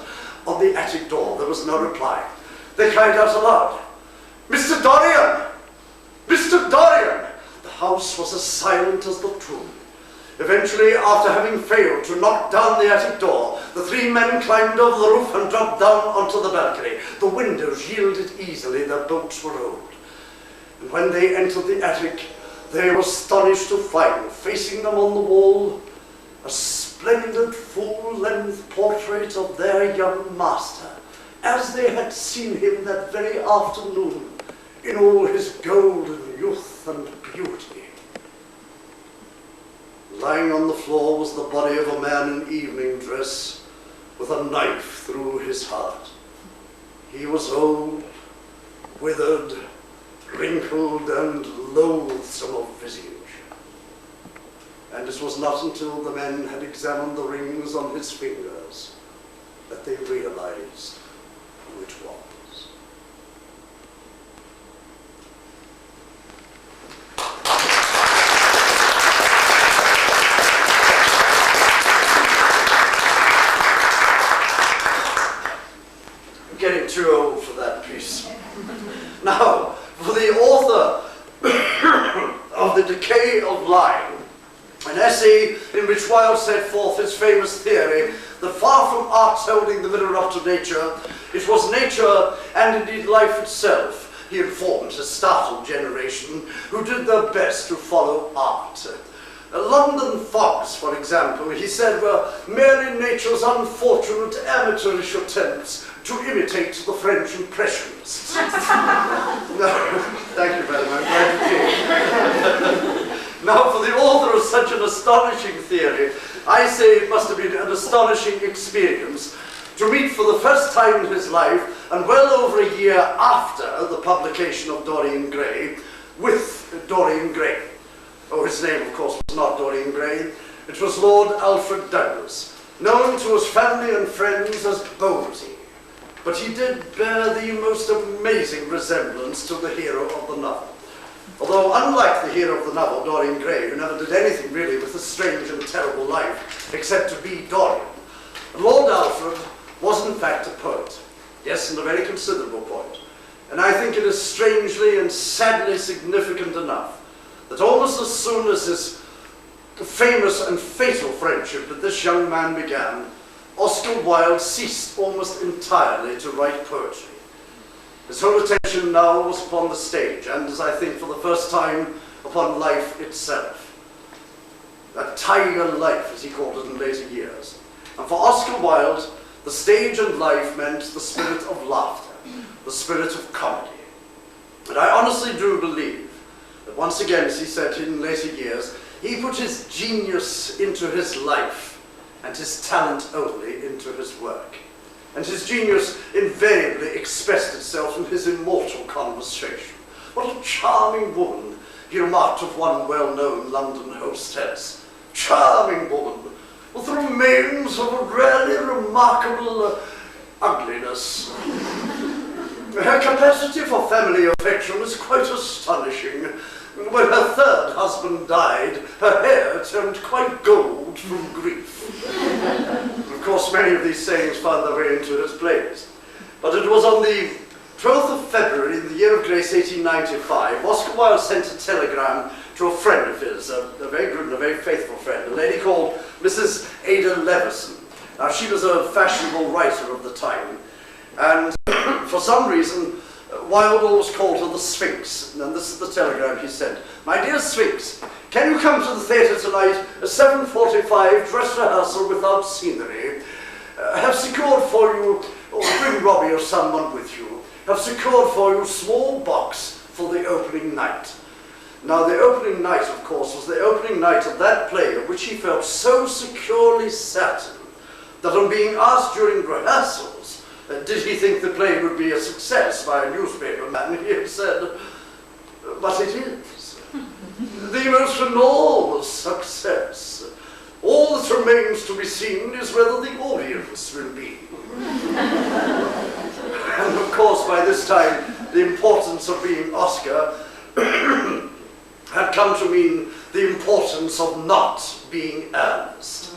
on the attic door. There was no reply. They cried out aloud, "Mr. Dorian! Mr. Dorian!" The house was as silent as the tomb. Eventually, after having failed to knock down the attic door, the 3 men climbed over the roof and dropped down onto the balcony. The windows yielded easily, their bolts were old. And when they entered the attic, they were astonished to find, facing them on the wall, a splendid full-length portrait of their young master, as they had seen him that very afternoon, in all his golden youth and beauty. Lying on the floor was the body of a man in evening dress, with a knife through his heart. He was old, withered, wrinkled, and loathsome of visage. And it was not until the men had examined the rings on his fingers that they realized who it was. Getting too old for that piece. Now, for the author of The Decay of Lying, an essay in which Wilde set forth his famous theory that far from art's holding the mirror up to nature, it was nature and indeed life itself, he informed his startled generation, who did their best to follow art. London fogs, for example, he said, were merely nature's unfortunate amateurish attempts to imitate the French Impressionists. No, thank you, madam, I'm glad you did. Now, for the author of such an astonishing theory, I say it must have been an astonishing experience to meet for the first time in his life, and well over a year after the publication of Dorian Gray, with Dorian Gray. Oh, his name, of course, was not Dorian Gray. It was Lord Alfred Douglas, known to his family and friends as Bolsey. But he did bear the most amazing resemblance to the hero of the novel. Although, unlike the hero of the novel, Dorian Gray, who never did anything really with a strange and terrible life, except to be Dorian, Lord Alfred was in fact a poet. Yes, and a very considerable poet. And I think it is strangely and sadly significant enough that almost as soon as his famous and fatal friendship with this young man began, Oscar Wilde ceased almost entirely to write poetry. His whole attention now was upon the stage, and as I think for the first time, upon life itself. That tiger life, as he called it in later years. And for Oscar Wilde, the stage and life meant the spirit of laughter, the spirit of comedy. And I honestly do believe that once again, as he said in later years, he put his genius into his life and his talent only into his work. And his genius invariably expressed itself in his immortal conversation. What a charming woman, he remarked of one well-known London hostess. Charming woman, with the remains of a really remarkable ugliness. Her capacity for family affection is quite astonishing. When her third husband died, her hair turned quite gold from grief. Of course, many of these sayings found their way into his plays. But it was on the 12th of February, in the year of grace 1895, Oscar Wilde sent a telegram to a friend of his, a very good and a very faithful friend, a lady called Mrs. Ada Leveson. Now, she was a fashionable writer of the time, and for some reason, Wilde always called her the Sphinx, and this is the telegram he sent. My dear Sphinx, can you come to the theatre tonight at 7:45, dress rehearsal without scenery? Have secured for you, or bring Robbie or someone with you, have secured for you a small box for the opening night. Now the opening night, of course, was the opening night of that play of which he felt so securely certain that on being asked during rehearsals, did he think the play would be a success by a newspaper man, he had said, but it is. The most enormous success. All that remains to be seen is whether the audience will be. And of course, by this time, the importance of being Oscar had come to mean the importance of not being Ernest.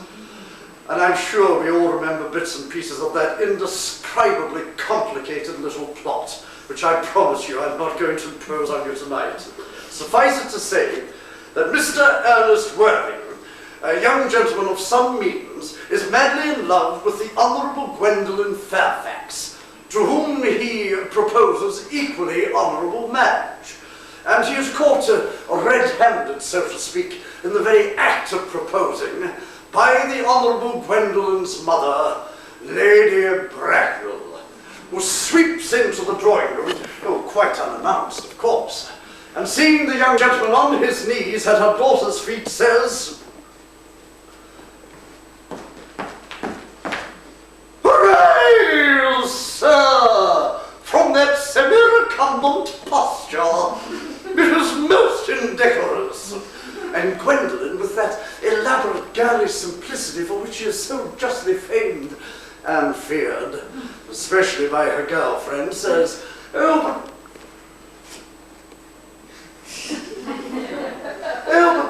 And I'm sure we all remember bits and pieces of that indescribably complicated little plot, which I promise you I'm not going to impose on you tonight. Suffice it to say that Mr. Ernest Worthing, a young gentleman of some means, is madly in love with the Honourable Gwendolen Fairfax, to whom he proposes equally honourable marriage. And he is caught red-handed, so to speak, in the very act of proposing by the Honourable Gwendolen's mother, Lady Bracknell, who sweeps into the drawing room, quite unannounced, of course, and seeing the young gentleman on his knees at her daughter's feet, says, "Hooray, sir! From that semi-recumbent posture, it is most indecorous." And Gwendolen, with that elaborate girlish simplicity for which she is so justly famed and feared, especially by her girlfriend, says, "Oh, but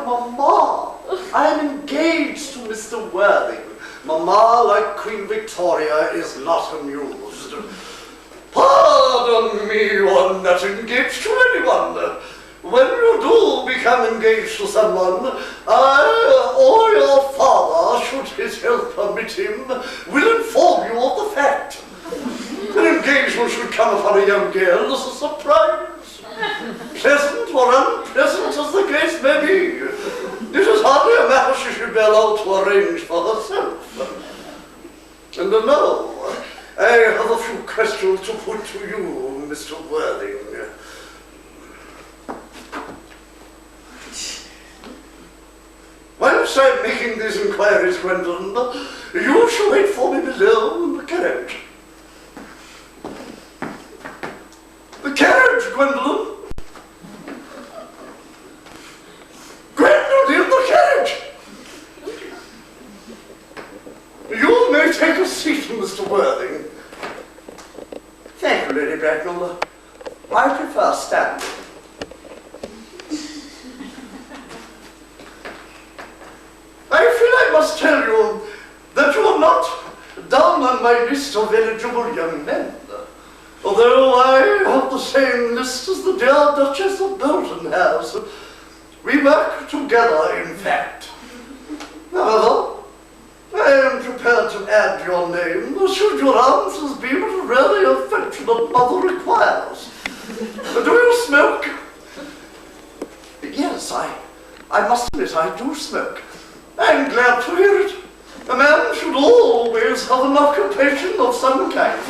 Mamma, I am engaged to Mr. Worthing." Mamma, like Queen Victoria, is not amused. "Pardon me, you are not engaged to anyone. When you do become engaged to someone, I, or your father, should his health permit him, will inform you of the fact. An engagement should come upon a young girl as a surprise, pleasant or unpleasant as the case may be. It is hardly a matter she should be allowed to arrange for herself. And now, I have a few questions to put to you, Mr. Worthing. Whilst I'm making these inquiries, Gwendolen, you shall wait for me below in the carriage. The carriage, Gwendolen! Gwendolen, the carriage! You may take a seat, Mr. Worthing. Thank you, Lady Bracknell. I prefer standing. I feel I must tell you that you are not down on my list of eligible young men, although I have the same list as the dear Duchess of Bolton has. We work together, in fact. However, I am prepared to add your name, should your answers be what a really affectionate mother requires. Do you smoke? Yes, I must admit I do smoke. I'm glad to hear it. A man should always have an occupation of some kind.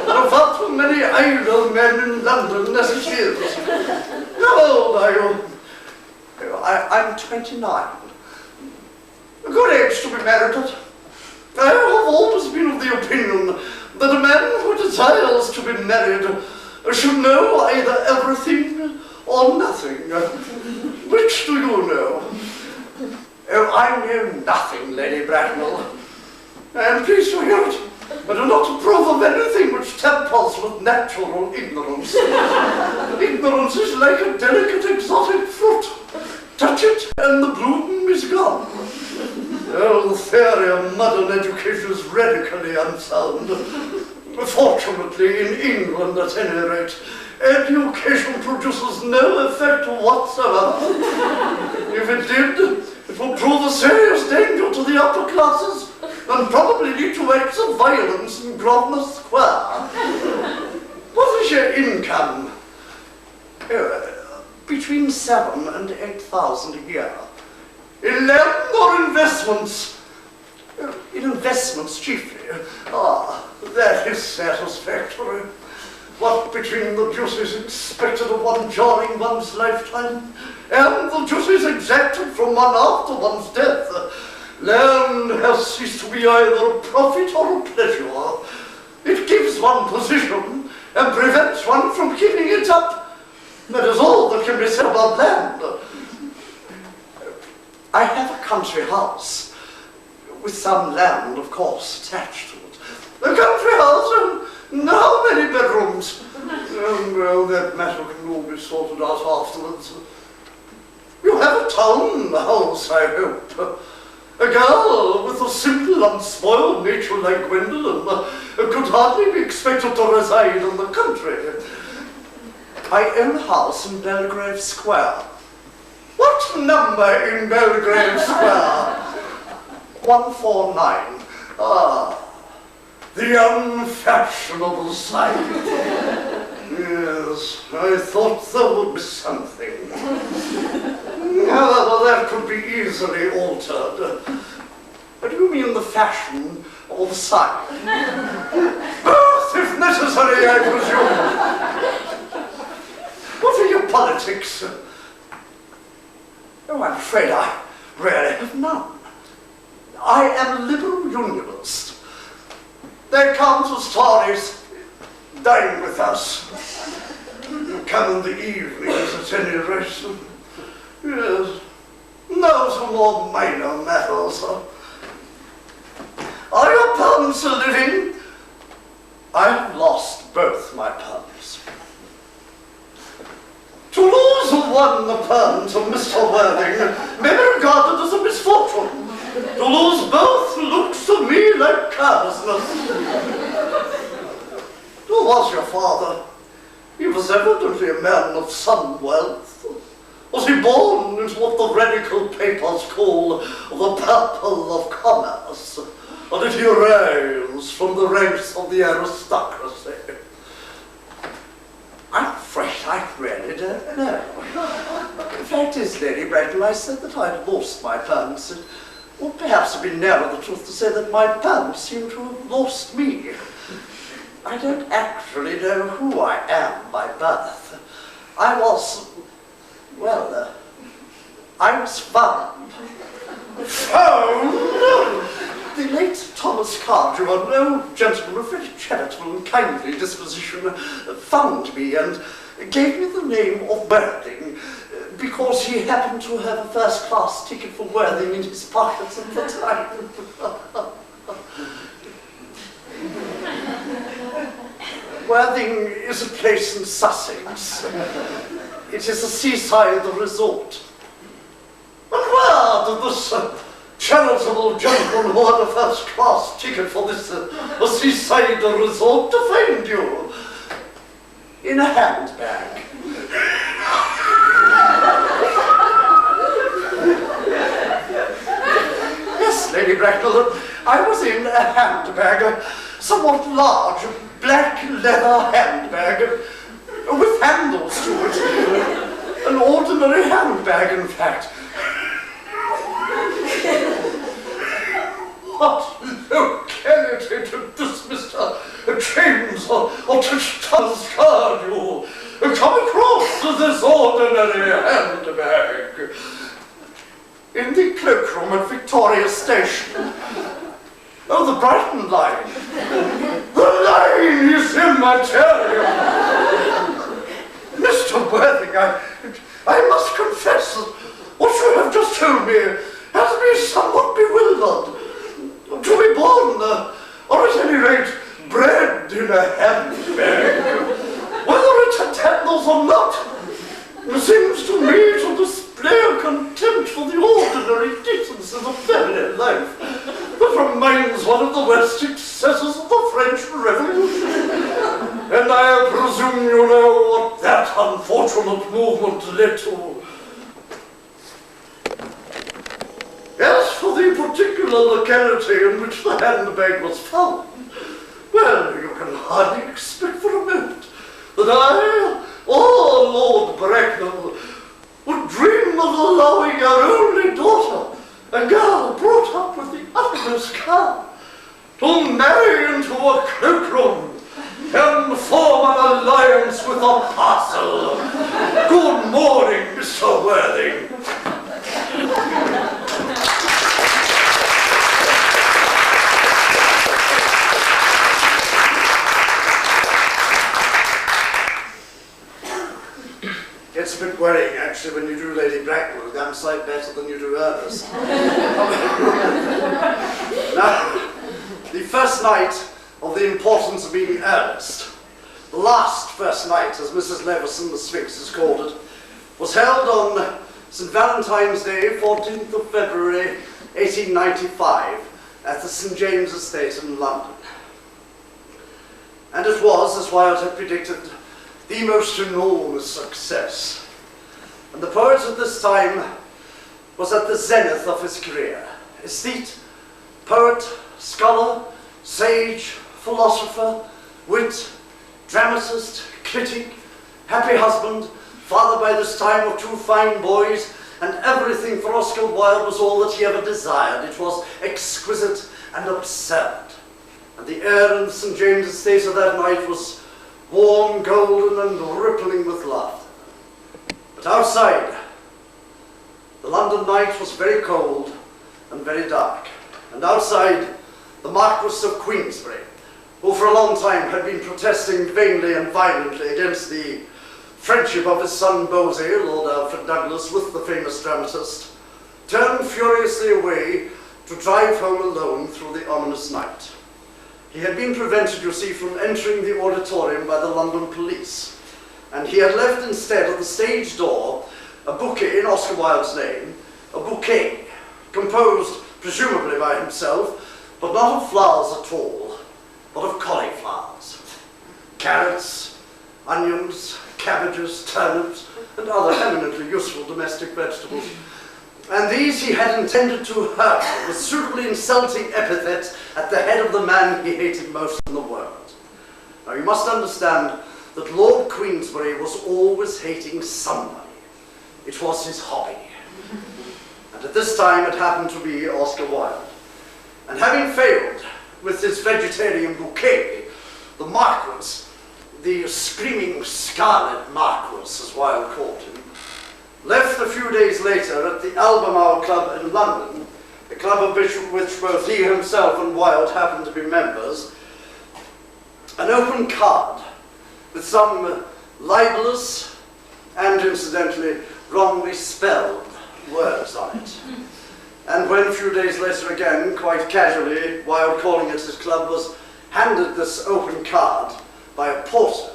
There are far too many idle men in London as it is. How old are you? I'm 29. A good age to be married at. I have always been of the opinion that a man who desires to be married should know either everything or nothing. Which do you know? Oh, I know nothing, Lady Bracknell. I am pleased to hear it. I do not approve of anything which tampers with natural ignorance. Ignorance is like a delicate exotic fruit. Touch it and the bloom is gone. Oh, the theory of modern education is radically unsound. Fortunately, in England at any rate, education produces no effect whatsoever. If it did, it will prove a serious danger to the upper classes and probably lead to acts of violence in Grosvenor Square. What is is your income? Between 7,000 and 8,000 a year. In land or investments? In investments chiefly. Ah, that is satisfactory. What between the duties expected of one during one's lifetime and the duties exacted from one after one's death, land has ceased to be either a profit or a pleasure. It gives one position and prevents one from keeping it up. That is all that can be said about land. I have a country house, with some land, of course, attached to it. A country house and how many bedrooms? Well, that matter can all be sorted out afterwards. You have a town house, I hope. A girl with a simple, unspoiled nature like Gwendolen could hardly be expected to reside in the country. I own a house in Belgrave Square. What number in Belgrave Square? 149. Ah, the unfashionable side. Yes, I thought there would be something. However, that could be easily altered. Do you mean the fashion or the sign? Both, if necessary, I presume. What are your politics? Oh, I'm afraid I really have none. I am a liberal unionist. They come to Tories. Dine with us. You come in the evenings at any rate. Yes. Those are more minor matters. Are your parents living? I have lost both my parents. To lose one parent of Mr. Worthing may be regarded as a misfortune. To lose both looks to me like carelessness. Who was your father? He was evidently a man of some wealth. Was he born into what the radical papers call the purple of commerce? Or did he rise from the ranks of the aristocracy? I'm afraid I really don't know. The fact is, Lady Bragdon, I said that I'd lost my parents. It would perhaps have been nearer the truth to say that my parents seem to have lost me. I don't actually know who I am by birth. I was found. Found? The late Thomas Cardew, an old gentleman of very charitable and kindly disposition, found me and gave me the name of Worthing because he happened to have a first-class ticket for Worthing in his pockets at the time. Worthing is a place in Sussex. It is a seaside resort. And where did this charitable gentleman who had a first-class ticket for this seaside resort to find you? In a handbag. Yes, Lady Bracknell, I was in a handbag, a somewhat large, black leather handbag, with handles to it. An ordinary handbag, in fact. What locality did this Mr. James or Thomas Cardew come across this ordinary handbag? In the cloakroom at Victoria Station. Oh, the Brighton line. The line is immaterial. Mr. Worthing, I must confess that what you have just told me has me somewhat bewildered. To be born, or at any rate, bred in a handbag, whether it had handles or not, seems to me to display a contempt for the ordinary decencies of family life that reminds one of the worst excesses of the French Revolution. And I presume you know what that unfortunate movement led to. As for the particular locality in which the handbag was found, well, you can hardly expect for a moment that I, or Lord Bracknell, would dream of allowing your only daughter, a girl brought up with the utmost care, to marry into a cloakroom and form an alliance with a parcel. Good morning, Mr. Worthing. It's a bit worrying, actually, when you do Lady Bracknell a damn sight better than you do Ernest. Now, the first night of the importance of being earnest, the last first night, as Mrs. Leveson, the Sphinx, has called it, was held on St. Valentine's Day, 14th of February, 1895, at the St. James Estate in London. And it was, as Wilde had predicted, the most enormous success. And the poet at this time was at the zenith of his career. Aesthete, poet, scholar, sage, philosopher, wit, dramatist, critic, happy husband, father by this time of 2 fine boys, and everything for Oscar Wilde was all that he ever desired. It was exquisite and absurd. And the air in St. James Estate of that night was warm, golden, and rippling with laughter. But outside, the London night was very cold and very dark. And outside, the Marquis of Queensberry, who for a long time had been protesting vainly and violently against the friendship of his son Bosie, Lord Alfred Douglas, with the famous dramatist, turned furiously away to drive home alone through the ominous night. He had been prevented, you see, from entering the auditorium by the London police, and he had left instead at the stage door a bouquet in Oscar Wilde's name, a bouquet composed presumably by himself, but not of flowers at all, but of cauliflowers, carrots, onions, cabbages, turnips, and other eminently useful domestic vegetables. And these he had intended to hurl with suitably insulting epithets at the head of the man he hated most in the world. Now you must understand that Lord Queensberry was always hating somebody. It was his hobby. And at this time it happened to be Oscar Wilde. And having failed with his vegetarian bouquet, the Marquis, the screaming scarlet Marquis, as Wilde called him, left a few days later at the Albemarle Club in London, a club of which both he himself and Wilde happened to be members, an open card with some libelous and, incidentally, wrongly spelled words on it. And when a few days later again, quite casually, Wilde calling at his club, was handed this open card by a porter,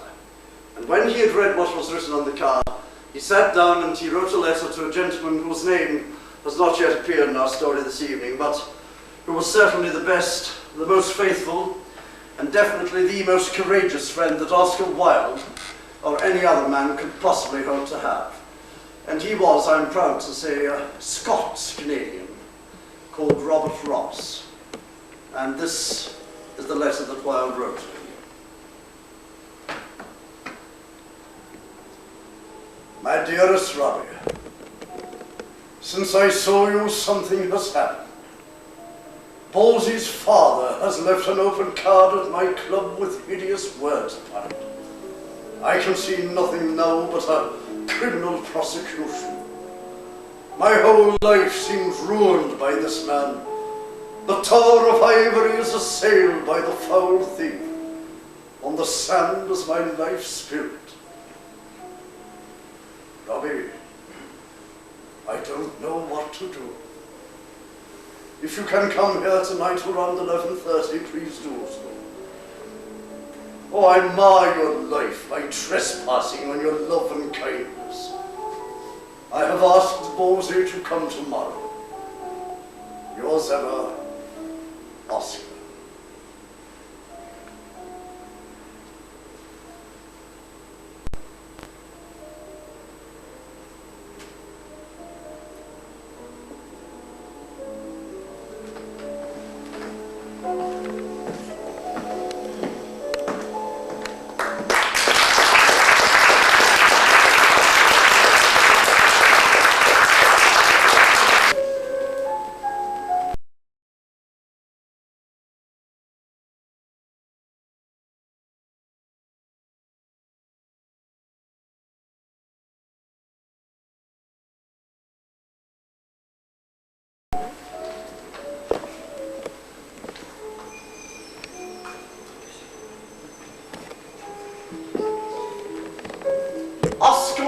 and when he had read what was written on the card, he sat down and he wrote a letter to a gentleman whose name has not yet appeared in our story this evening, but who was certainly the best, the most faithful, and definitely the most courageous friend that Oscar Wilde or any other man could possibly hope to have. And he was, I'm proud to say, a Scots-Canadian called Robert Ross. And this is the letter that Wilde wrote. My dearest Robbie, since I saw you, something has happened. Bosie's father has left an open card at my club with hideous words upon it. I can see nothing now but a criminal prosecution. My whole life seems ruined by this man. The Tower of Ivory is assailed by the foul thief. On the sand is my life spirit. Robbie, I don't know what to do. If you can come here tonight around 11:30, please do so. Oh, I mar your life by trespassing on your love and kindness. I have asked Bosie to come tomorrow. Yours ever, Oscar.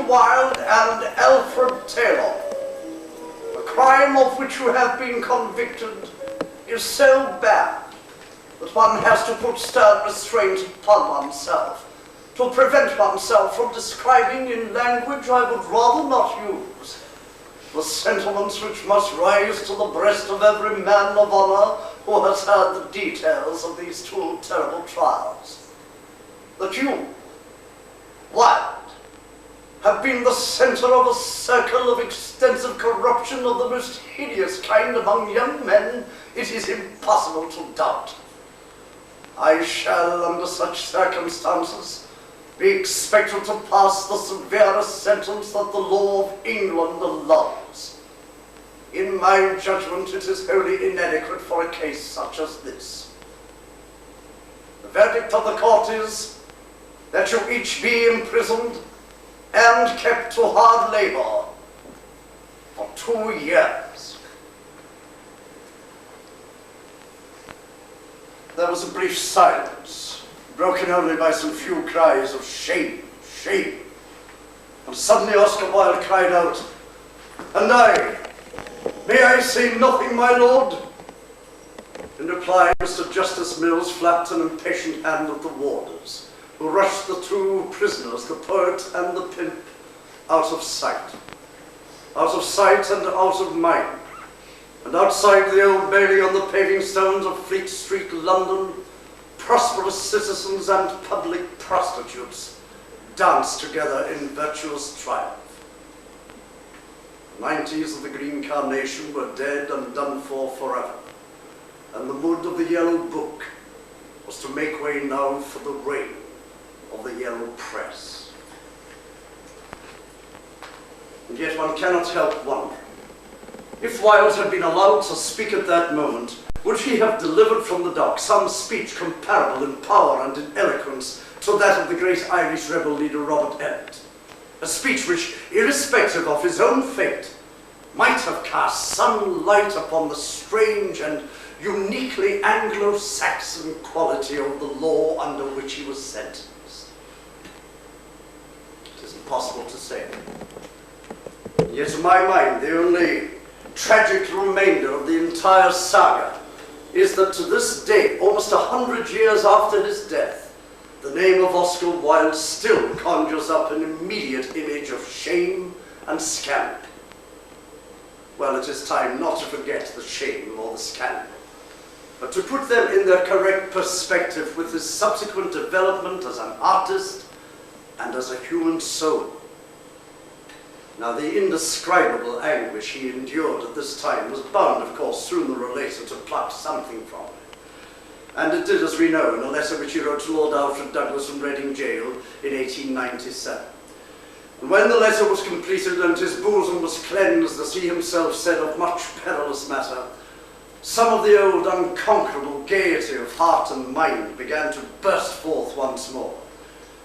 Wilde and Alfred Taylor. The crime of which you have been convicted is so bad that one has to put stern restraint upon oneself to prevent oneself from describing in language I would rather not use the sentiments which must rise to the breast of every man of honor who has heard the details of these two terrible trials. That you, Wilde, have been the center of a circle of extensive corruption of the most hideous kind among young men, it is impossible to doubt. I shall, under such circumstances, be expected to pass the severest sentence that the law of England allows. In my judgment, it is wholly inadequate for a case such as this. The verdict of the court is that you each be imprisoned and kept to hard labor for 2 years. There was a brief silence, broken only by some few cries of shame, shame. And suddenly Oscar Wilde cried out, "And I, may I say nothing, my lord?" In reply, Mr. Justice Mills flapped an impatient hand at the warders, who rushed the two prisoners, the poet and the pimp, out of sight and out of mind. And outside the Old Bailey on the paving stones of Fleet Street, London, prosperous citizens and public prostitutes danced together in virtuous triumph. The 90s of the green carnation were dead and done for forever, and the mood of the yellow book was to make way now for the reign of the yellow press. And yet one cannot help wondering, if Wilde had been allowed to speak at that moment, would he have delivered from the dock some speech comparable in power and in eloquence to that of the great Irish rebel leader Robert Emmet? A speech which, irrespective of his own fate, might have cast some light upon the strange and uniquely Anglo-Saxon quality of the law under which he was sentenced. It is impossible to say. Yet to my mind, the only tragic remainder of the entire saga is that to this day, almost 100 years after his death, the name of Oscar Wilde still conjures up an immediate image of shame and scandal. Well, it is time not to forget the shame or the scandal, but to put them in their correct perspective with his subsequent development as an artist and as a human soul. Now, the indescribable anguish he endured at this time was bound, of course, sooner or later to pluck something from him. And it did, as we know, in a letter which he wrote to Lord Alfred Douglas from Reading Jail in 1897. And when the letter was completed and his bosom was cleansed, as he himself said, of much perilous matter, some of the old unconquerable gaiety of heart and mind began to burst forth once more.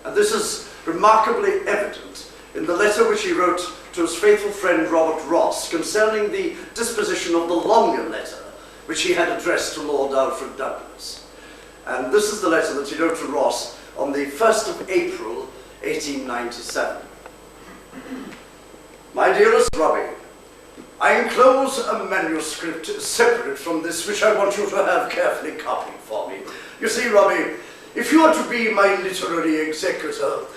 And this is remarkably evident in the letter which he wrote to his faithful friend Robert Ross concerning the disposition of the longer letter which he had addressed to Lord Alfred Douglas. And this is the letter that he wrote to Ross on the 1st of April, 1897. My dearest Robbie, I enclose a manuscript separate from this which I want you to have carefully copied for me. You see, Robbie, if you are to be my literary executor,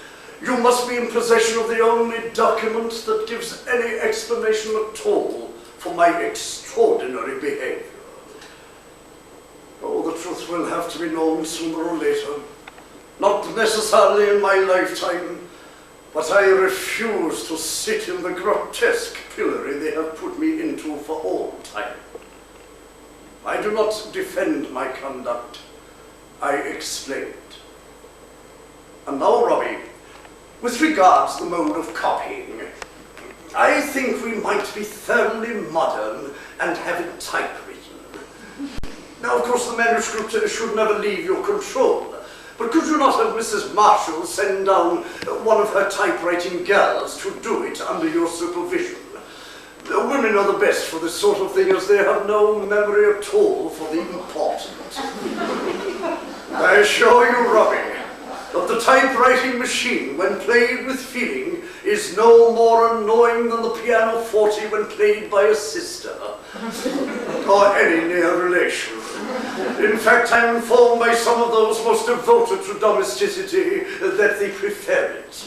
you must be in possession of the only document that gives any explanation at all for my extraordinary behavior. Oh, the truth will have to be known sooner or later. Not necessarily in my lifetime, but I refuse to sit in the grotesque pillory they have put me into for all time. I do not defend my conduct, I explain it. And now, Robbie, with regards to the mode of copying, I think we might be thoroughly modern and have it typewritten. Now, of course, the manuscript should never leave your control, but could you not have Mrs. Marshall send down one of her typewriting girls to do it under your supervision? Women are the best for this sort of thing, as they have no memory at all for the important. I assure you, Robbie, that the typewriting machine, when played with feeling, is no more annoying than the pianoforte when played by a sister, or any near relation. In fact, I am informed by some of those most devoted to domesticity that they prefer it.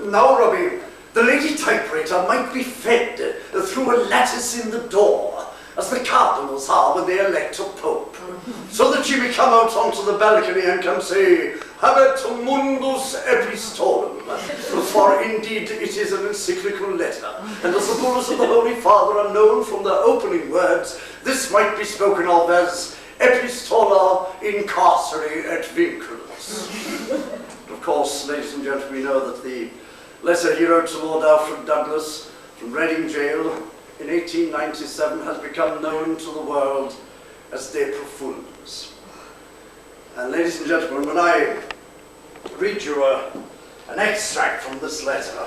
Now, Robbie, the lady typewriter might be fed through a lattice in the door, as the cardinals are when they elect a pope, so that she may come out onto the balcony and can say, Habet mundus epistolum, for indeed it is an encyclical letter, and as the bulls of the Holy Father are known from their opening words, this might be spoken of as epistola in carcere et vinculus. Of course, ladies and gentlemen, we know that the letter he wrote to Lord Alfred Douglas from Reading Jail in 1897 has become known to the world as De Profundis. And ladies and gentlemen, when I read you an extract from this letter,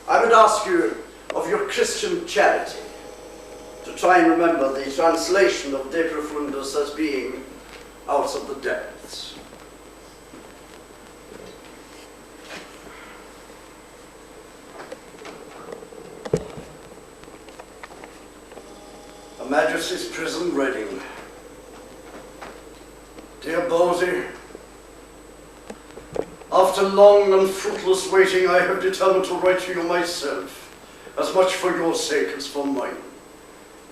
I would ask you of your Christian charity to try and remember the translation of De Profundis as being out of the depths. Her Majesty's Prison, Reading. Dear Bosey, after long and fruitless waiting, I have determined to write to you myself, as much for your sake as for mine,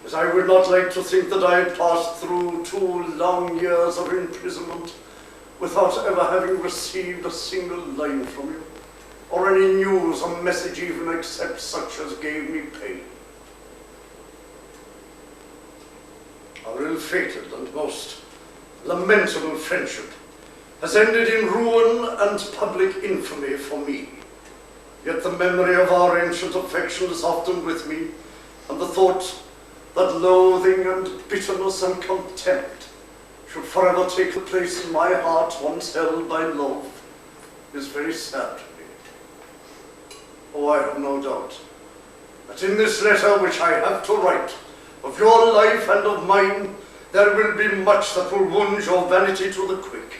as I would not like to think that I had passed through 2 long years of imprisonment without ever having received a single line from you, or any news or message even except such as gave me pain. Our ill-fated and most lamentable friendship has ended in ruin and public infamy for me. Yet the memory of our ancient affection is often with me, and the thought that loathing and bitterness and contempt should forever take the place in my heart once held by love is very sad to me. Oh, I have no doubt that in this letter which I have to write of your life and of mine, there will be much that will wound your vanity to the quick.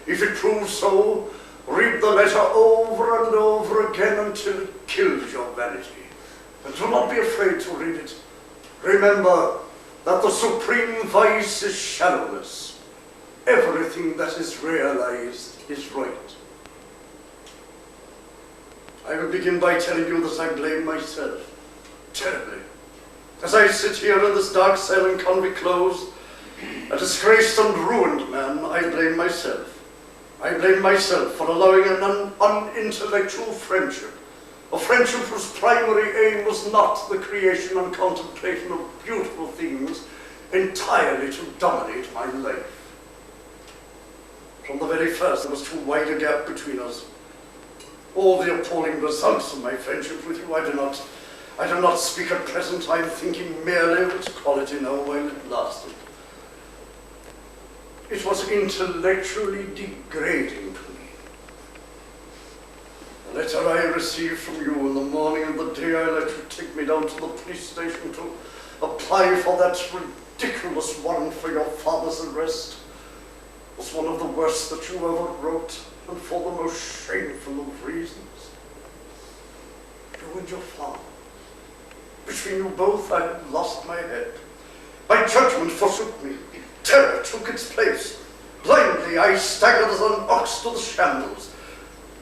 If it proves so, read the letter over and over again until it kills your vanity. And do not be afraid to read it. Remember that the supreme vice is shallowness. Everything that is realized is right. I will begin by telling you that I blame myself terribly. As I sit here in this dark cell in convict clothes, a disgraced and ruined man, I blame myself. I blame myself for allowing an unintellectual friendship, a friendship whose primary aim was not the creation and contemplation of beautiful things, entirely to dominate my life. From the very first, there was too wide a gap between us. All the appalling results of my friendship with you, I do not speak at present. I am thinking merely of its quality now while it lasted. It was intellectually degrading to me. The letter I received from you on the morning of the day I let you take me down to the police station to apply for that ridiculous warrant for your father's arrest was one of the worst that you ever wrote, and for the most shameful of reasons. You and your father. Between you both, I had lost my head. My judgment forsook me. Terror took its place. Blindly, I staggered as an ox to the shambles.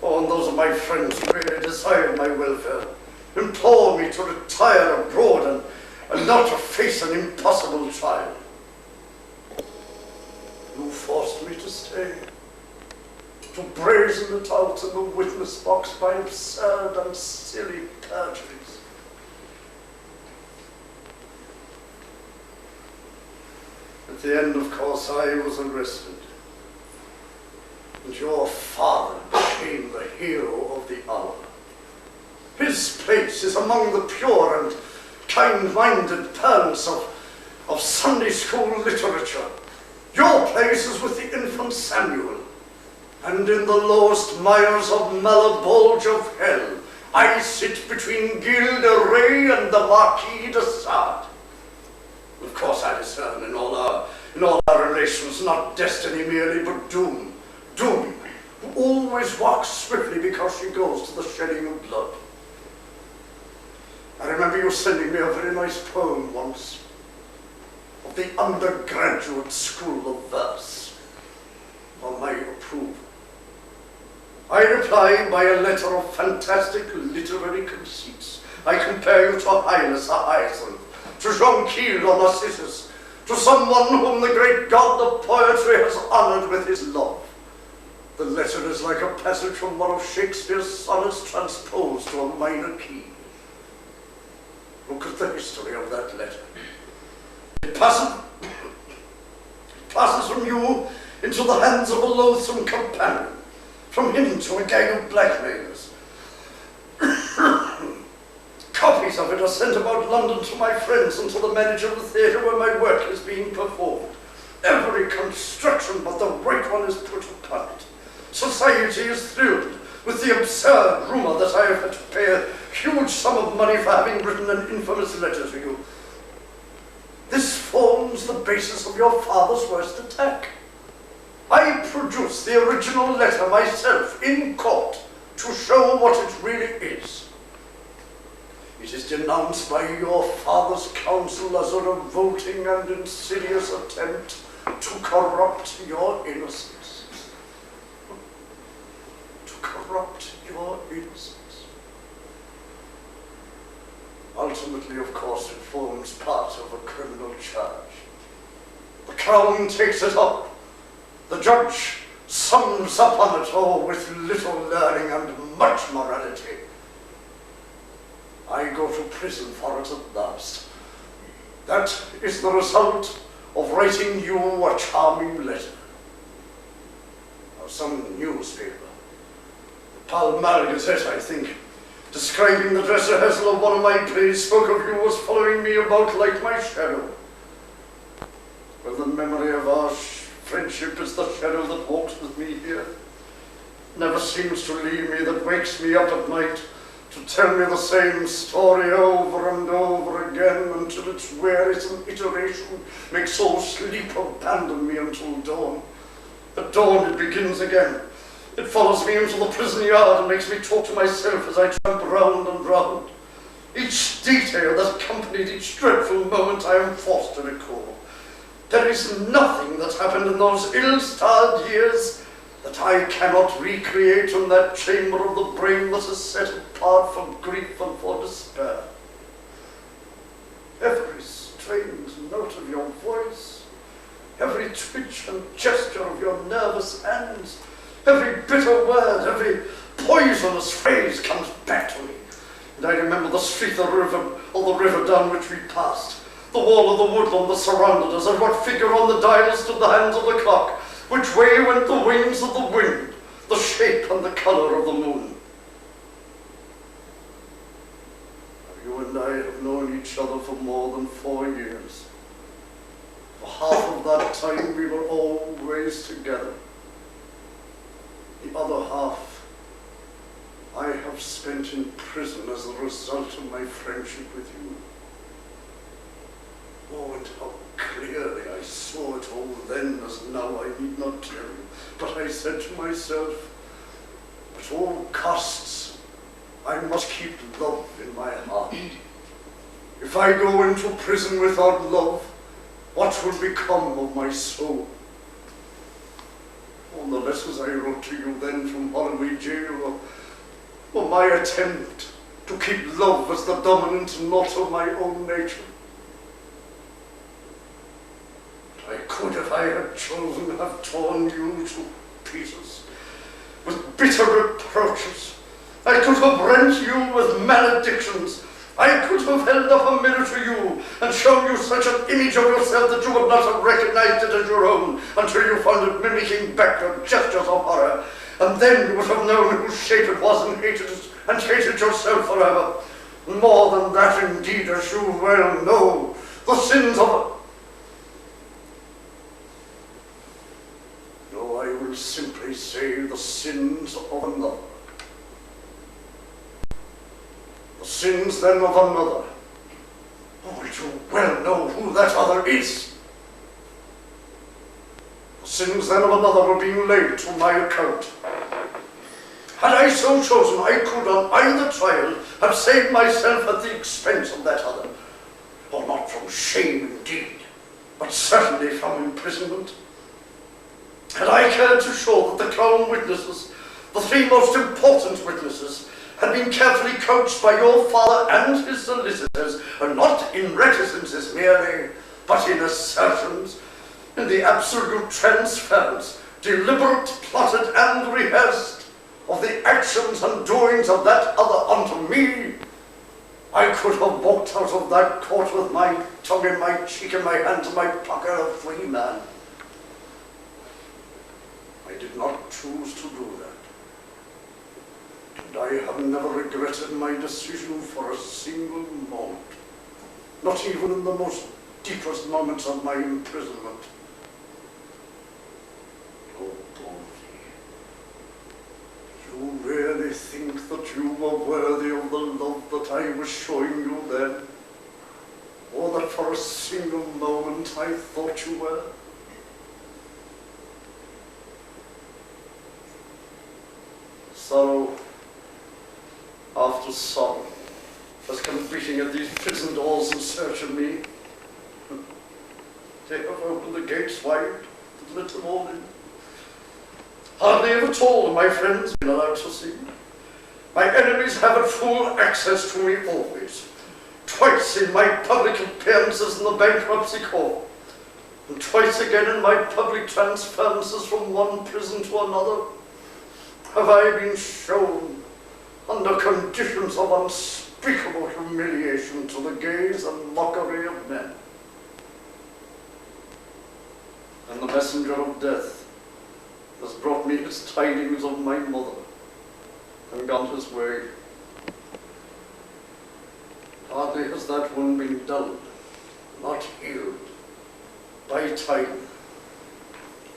Oh, and those of my friends who really desired my welfare implored me to retire abroad and not to face an impossible trial. You forced me to stay, to brazen it out in the witness box by absurd and silly perjuries. At the end, of course, I was arrested, and your father became the hero of the hour. His place is among the pure and kind-minded parents of Sunday school literature. Your place is with the infant Samuel, and in the lowest mires of Malabulge of hell, I sit between Gilles de Rais and the Marquis de Sade. Of course, I discern in all our relations not destiny merely, but doom. Doom, who always walks swiftly because she goes to the shedding of blood. I remember you sending me a very nice poem once of the undergraduate school of verse on my approval. I reply by a letter of fantastic literary conceits. I compare you to Hylas or Hyacinth, to Jonquil or Narcissus, to someone whom the great god of poetry has honored with his love. The letter is like a passage from one of Shakespeare's sonnets transposed to a minor key. Look at the history of that letter. It passes from you into the hands of a loathsome companion, from him to a gang of blackmailers. Copies of it are sent about London to my friends and to the manager of the theatre where my work is being performed. Every construction but the right one is put upon it. Society is thrilled with the absurd rumour that I have had to pay a huge sum of money for having written an infamous letter to you. This forms the basis of your father's worst attack. I produced the original letter myself in court to show what it really is. It is denounced by your father's counsel as a revolting and insidious attempt to corrupt your innocence. To corrupt your innocence. Ultimately, of course, it forms part of a criminal charge. The Crown takes it up. The judge sums up on it all with little learning and much morality. I go to prison for it at last. That is the result of writing you a charming letter. Or some newspaper, the Pall Mall Gazette, I think, describing the dresser Hessel of one of my plays, spoke of you as following me about like my shadow. Well, the memory of our friendship is the shadow that walks with me here. Never seems to leave me, that wakes me up at night to tell me the same story over and over again until its wearisome iteration makes all sleep abandon me until dawn. At dawn it begins again. It follows me into the prison yard and makes me talk to myself as I tramp round and round. Each detail that accompanied each dreadful moment I am forced to recall. There is nothing that happened in those ill-starred years that I cannot recreate in that chamber of the brain that is set apart for grief and for despair. Every strange note of your voice, every twitch and gesture of your nervous hands, every bitter word, every poisonous phrase comes back to me. And I remember the street of the river down which we passed, the wall of the woodland that surrounded us, and what figure on the dial stood the hands of the clock, which way went the wings of the wind, the shape and the colour of the moon. You and I have known each other for more than 4 years. For half of that time we were always together. The other half I have spent in prison as a result of my friendship with you. Oh, and how clearly I saw it all then as now, I need not tell you. But I said to myself, at all costs, I must keep love in my heart. If I go into prison without love, what will become of my soul? All the letters I wrote to you then from Holloway Jail were my attempt to keep love as the dominant knot of my own nature. I could, if I had chosen, have torn you to pieces with bitter reproaches. I could have rent you with maledictions. I could have held up a mirror to you and shown you such an image of yourself that you would not have recognized it as your own until you found it mimicking back your gestures of horror. And then you would have known whose shape it was and hated yourself forever. More than that, indeed, as you well know, the sins of... No, I will simply say the sins of another. The sins then of another. Oh, you well know who that other is. The sins then of another were being laid to my account. Had I so chosen, I could on either trial have saved myself at the expense of that other. Or not from shame indeed, but certainly from imprisonment. Had I cared to show that the Crown witnesses, the three most important witnesses, had been carefully coached by your father and his solicitors, and not in reticences merely, but in assertions, in the absolute transference, deliberate, plotted, and rehearsed, of the actions and doings of that other unto me, I could have walked out of that court with my tongue in my cheek and my hand in my pocket, a free man. I did not choose to do that. And I have never regretted my decision for a single moment, not even in the most deepest moments of my imprisonment. Oh, Bonnie, you really think that you were worthy of the love that I was showing you then? Or that for a single moment I thought you were? Sorrow after sorrow has come beating at these prison doors in search of me. They have opened the gates wide to let them all in. Hardly ever at all, my friends, been allowed to see. My enemies have had full access to me always. Twice in my public appearances in the bankruptcy court, and twice again in my public transferences from one prison to another, have I been shown, under conditions of unspeakable humiliation, to the gaze and mockery of men. And the messenger of death has brought me his tidings of my mother, and gone his way. Hardly has that one been dulled, not healed, by time,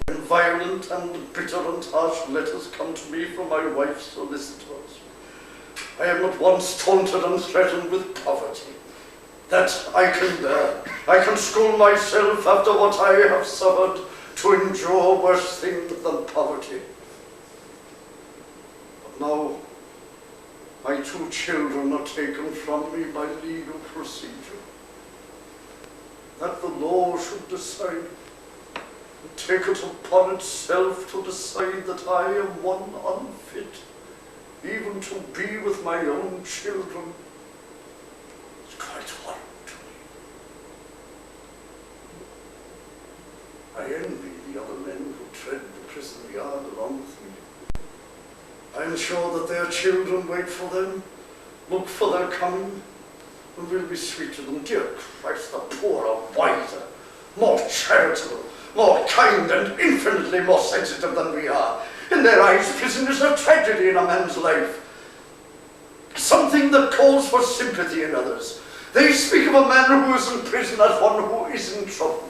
when violent and bitter and harsh letters come to me from my wife's solicitors. I am at once taunted and threatened with poverty. That I can bear. I can school myself after what I have suffered to endure worse things than poverty. But now, my two children are taken from me by legal procedure. That the law should decide, and take it upon itself to decide that I am one unfit even to be with my own children, is quite horrible to me. I envy the other men who tread the prison yard along with me. I am sure that their children wait for them, look for their coming, and will be sweet to them. Dear Christ, the poor are wiser, more charitable, more kind, and infinitely more sensitive than we are. In their eyes, prison is a tragedy in a man's life, something that calls for sympathy in others. They speak of a man who is in prison as one who is in trouble.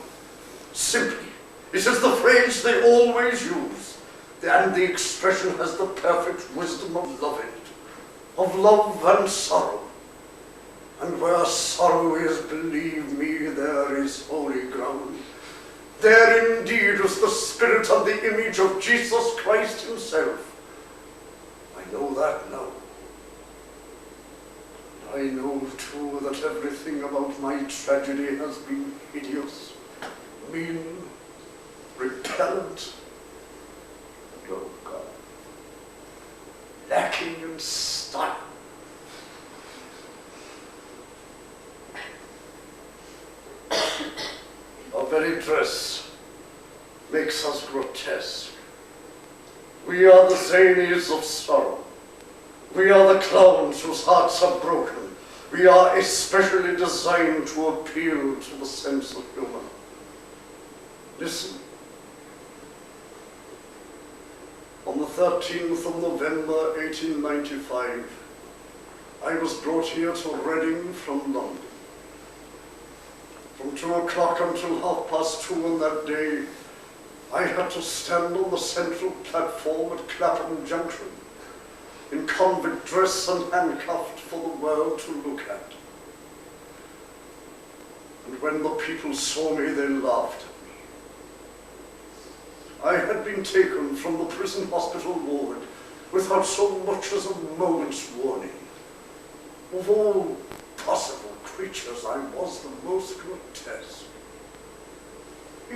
Simply, this is the phrase they always use, and the expression has the perfect wisdom of love in it, of love and sorrow. And where sorrow is, believe me, there is holy ground. There indeed is the spirit and the image of Jesus Christ himself. I know that now. I know too that everything about my tragedy has been hideous, mean, repellent, and, oh God, lacking in style. Our very dress makes us grotesque. We are the zanies of sorrow. We are the clowns whose hearts are broken. We are especially designed to appeal to the sense of humor. Listen. On the 13th of November, 1895, I was brought here to Reading from London. From 2 o'clock until 2:30 on that day, I had to stand on the central platform at Clapham Junction, in convict dress and handcuffed for the world to look at. And when the people saw me, they laughed at me. I had been taken from the prison hospital ward without so much as a moment's warning. Of all possible creatures, I was the most grotesque.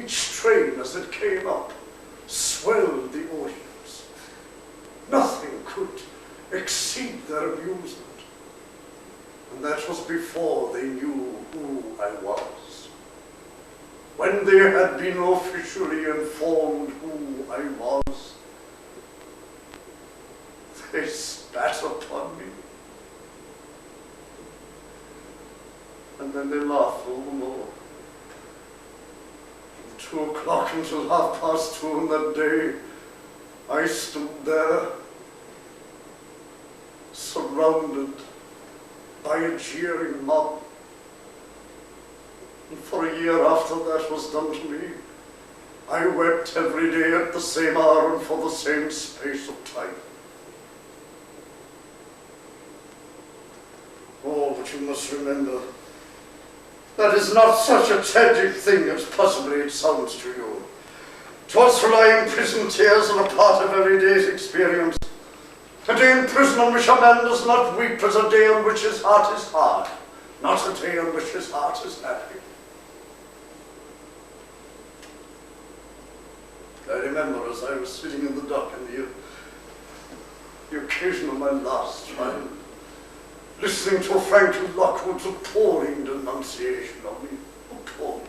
Each train as it came up swelled the audience. Nothing could exceed their amusement. And that was before they knew who I was. When they had been officially informed who I was, they spat upon me. And then they laughed all the more. From 2 o'clock until 2:30 on that day, I stood there, surrounded by a jeering mob. And for a year after that was done to me, I wept every day at the same hour and for the same space of time. Oh, but you must remember, that is not such a tragic thing as possibly it sounds to you. To us lying prison tears are a part of every day's experience. A day in prison on which a man does not weep is a day on which his heart is hard, not a day on which his heart is happy. I remember as I was sitting in the dock in the occasion of my last trial, listening to Franklin Lockwood's appalling denunciation of me. Appalling.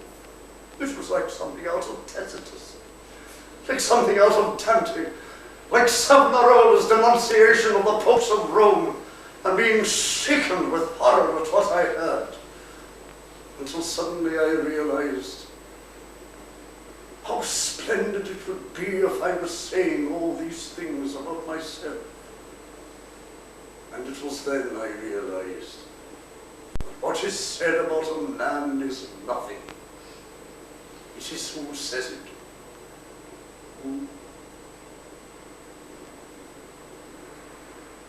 It was like something out of Tacitus, like something out of Dante, like Savonarola's denunciation of the popes of Rome, and being sickened with horror at what I heard, until suddenly I realized how splendid it would be if I was saying all these things about myself. And it was then I realized that what is said about a man is nothing. It is who says it. Who?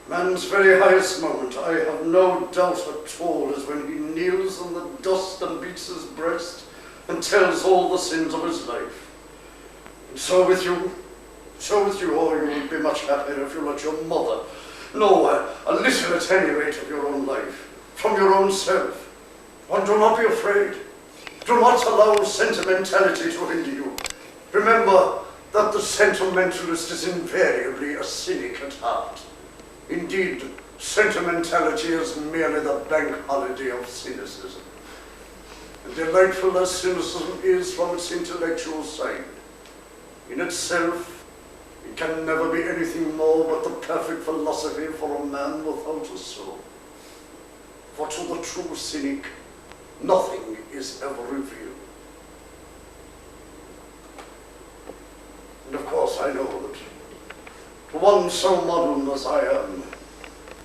Man's very highest moment, I have no doubt at all, is when he kneels in the dust and beats his breast and tells all the sins of his life. And so with you, oh, you would be much happier if you let your mother know a little at any rate of your own life, from your own self. And do not be afraid. Do not allow sentimentality to hinder you. Remember that the sentimentalist is invariably a cynic at heart. Indeed, sentimentality is merely the bank holiday of cynicism. And delightful as cynicism is from its intellectual side, in itself, it can never be anything more but the perfect philosophy for a man without a soul. For to the true cynic, nothing is ever revealed. And of course I know that to one so modern as I am,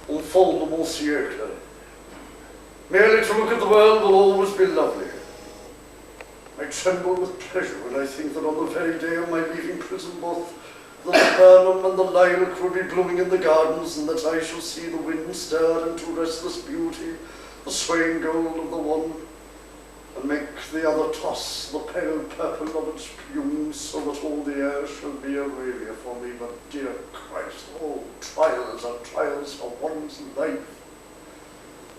au fond de mon siècle, merely to look at the world will always be lovely. I tremble with pleasure when I think that on the very day of my leaving prison both the laburnum and the lilac will be blooming in the gardens, and that I shall see the wind stir into restless beauty the swaying gold of the one, and make the other toss the pale purple of its plumes, so that all the air shall be Arabia for me. But dear Christ, all trials are trials for one's life,